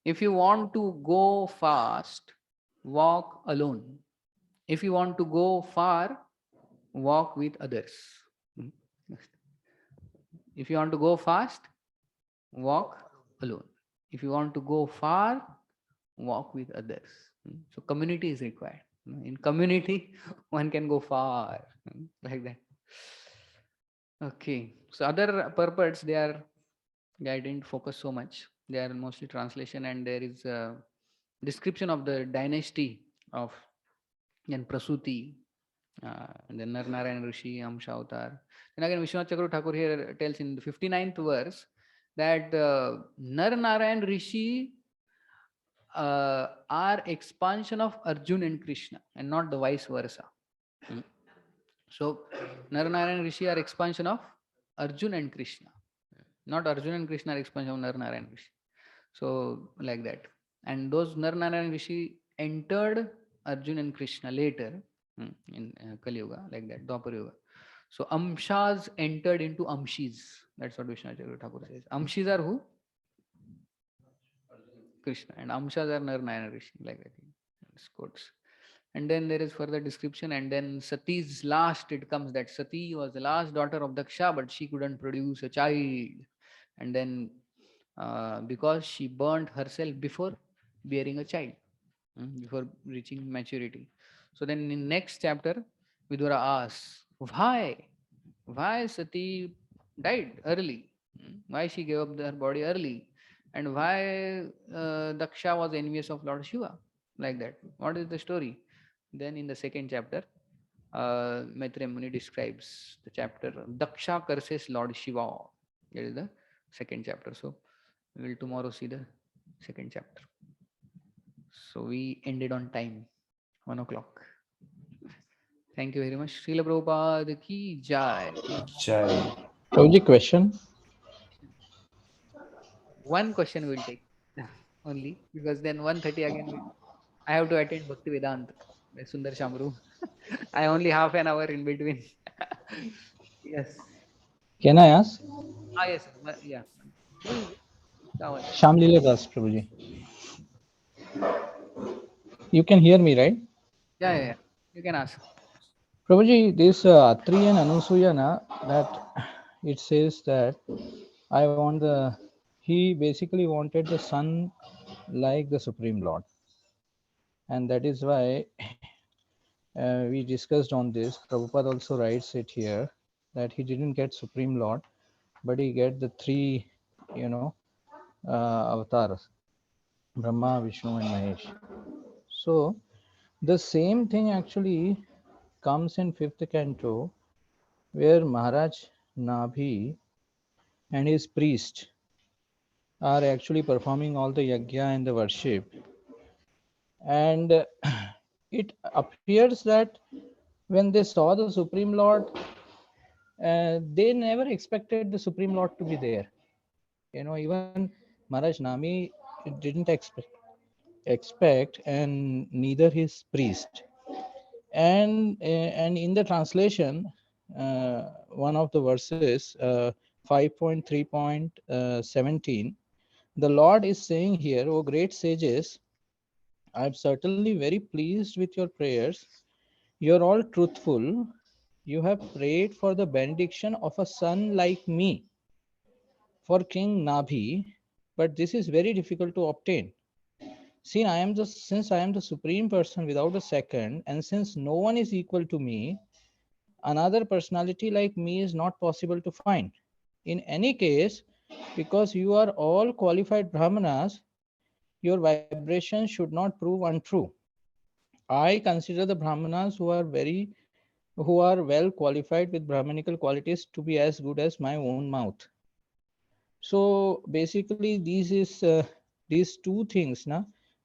if you want to go fast, walk alone. If you want to go far, walk with others. If you want to go fast, walk alone. If you want to go far, walk with others. So community is required. In community, one can go far, like that. Okay. So other purports, I didn't focus so much. They are mostly translation, and there is a description of the dynasty of then Prasuti, and then Narnarayan Rishi, Amsha Avatar. Then again, Vishwanath Chakra Thakur here tells in the 59th verse that Narnarayan Rishi are expansion of Arjun and Krishna, and not the vice versa. So Narnarayan Rishi are expansion of Arjun and Krishna, not Arjun and Krishna are expansion of Narnarayan Rishi. So like that. And those Narnarayan Rishi entered Arjun and Krishna later, in Kali Yuga, like that, Dwapar Yuga. So Amshas entered into Amshis. That's what Vishwanath Thakur says. Amshis are who? Krishna. And Amshas are Narnarayan Rishi, like that. It's quotes. And then there is further description, and then Sati's last, it comes that Sati was the last daughter of Daksha, but she couldn't produce a child. And then because she burnt herself before bearing a child, before reaching maturity. So then in next chapter, Vidura asks, why Sati died early? Why she gave up her body early? And why Daksha was envious of Lord Shiva? Like that. What is the story? Then in the second chapter, Maitreya Muni describes the chapter Daksha curses Lord Shiva. That is the second chapter. So we will tomorrow see the second chapter. So we ended on time, 1 o'clock. Thank you very much. Srila Prabhupada ki jai. Jai. Prabhuji, question. One question we'll take only, because then 1:30 again I have to attend Bhakti Vedanta by Sundar Shamru. I only half an hour in between. Yes. Can I ask? Yes, sir. Yeah. Please come on. Shamlila Das, Prabhuji. You can hear me, right? Yeah. You can ask. Prabhuji, this Atri and Anusuya, that it says that he basically wanted the son like the Supreme Lord. And that is why we discussed on this. Prabhupada also writes it here that he didn't get Supreme Lord, but he get the three, avatars, Brahma, Vishnu, and Mahesh. So the same thing actually comes in fifth canto, where Maharaj Nabhi and his priest are actually performing all the yajna and the worship. And it appears that when they saw the Supreme Lord, they never expected the Supreme Lord to be there. Even Maharaj Nami didn't expect, and neither his priest. And in the translation, one of the verses, 5.3.17, the Lord is saying here, "O great sages, I am certainly very pleased with your prayers. You are all truthful. You have prayed for the benediction of a son like me for King Nabhi, but this is very difficult to obtain. Since I am the supreme person without a second, and since no one is equal to me, another personality like me is not possible to find. In any case, because you are all qualified Brahmanas, your vibration should not prove untrue. I consider the Brahmanas who are well qualified with Brahmanical qualities to be as good as my own mouth." So basically, these two things,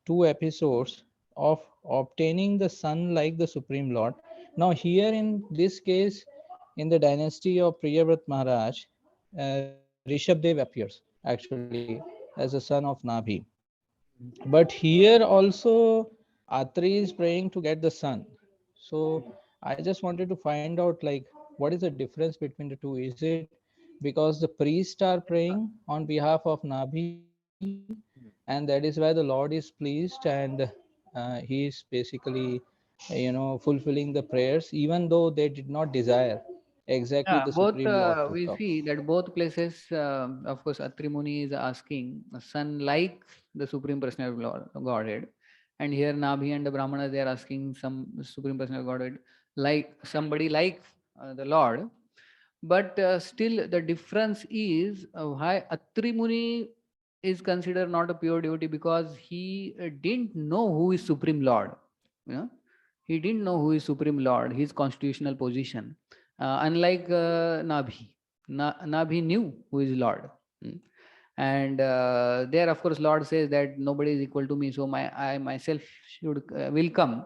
two episodes of obtaining the son like the Supreme Lord. Now here in this case, in the dynasty of Priyavrat Maharaj, Rishabdev appears actually as a son of Nabhi. But here also Atri is praying to get the son. So I just wanted to find out, like, what is the difference between the two? Is it because the priests are praying on behalf of Nabhi, and that is why the Lord is pleased, and he is basically, fulfilling the prayers, even though they did not desire exactly the Yeah, Supreme both Lord to we come. see that both places, of course, Atri Muni is asking a son like the Supreme Personality of Godhead, and here Nabhi and the Brahmana, they are asking some Supreme Personality of Godhead like somebody like the Lord. But still, the difference is why Atri Muni is considered not a pure devotee, because he didn't know who is Supreme Lord. You know, he didn't know who is Supreme Lord, his constitutional position. Unlike Nabhi, Nabhi knew who is Lord. Hmm. And there, of course, Lord says that nobody is equal to me, so I myself should will come.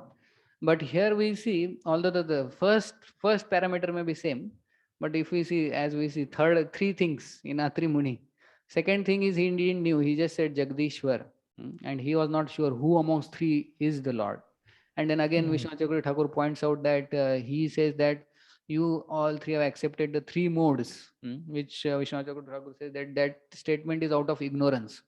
But here we see, although the first parameter may be same, but if we see, as we see, three things in Atri Muni. Second thing is he didn't knew, he just said Jagdishwar, and he was not sure who amongst three is the Lord. And then again, Mhm. Vishwanath Chakravarti Thakur points out that he says that you all three have accepted the three modes, which Vishwanath Chakravarti Thakur says that statement is out of ignorance.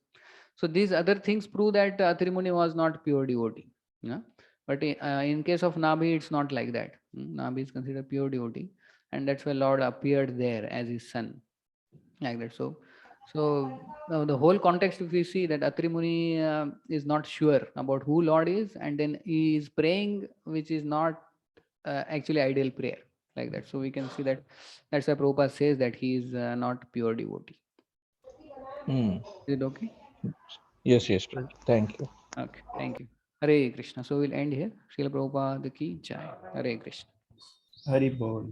So these other things prove that Atri Muni was not pure devotee. Yeah? But in case of Nabhi, it's not like that. Nabhi is considered pure devotee, and that's why Lord appeared there as his son, like that. So the whole context, if we see that Atri Muni is not sure about who Lord is, and then he is praying, which is not actually ideal prayer, like that. So we can see that that's why Prabhupada says that he is not pure devotee. Hmm. Is it okay? Yes, thank you. Okay, thank you. Hare Krishna. So we'll end here. Srila Prabhupada ki jai. Hare Krishna. Hari Bol.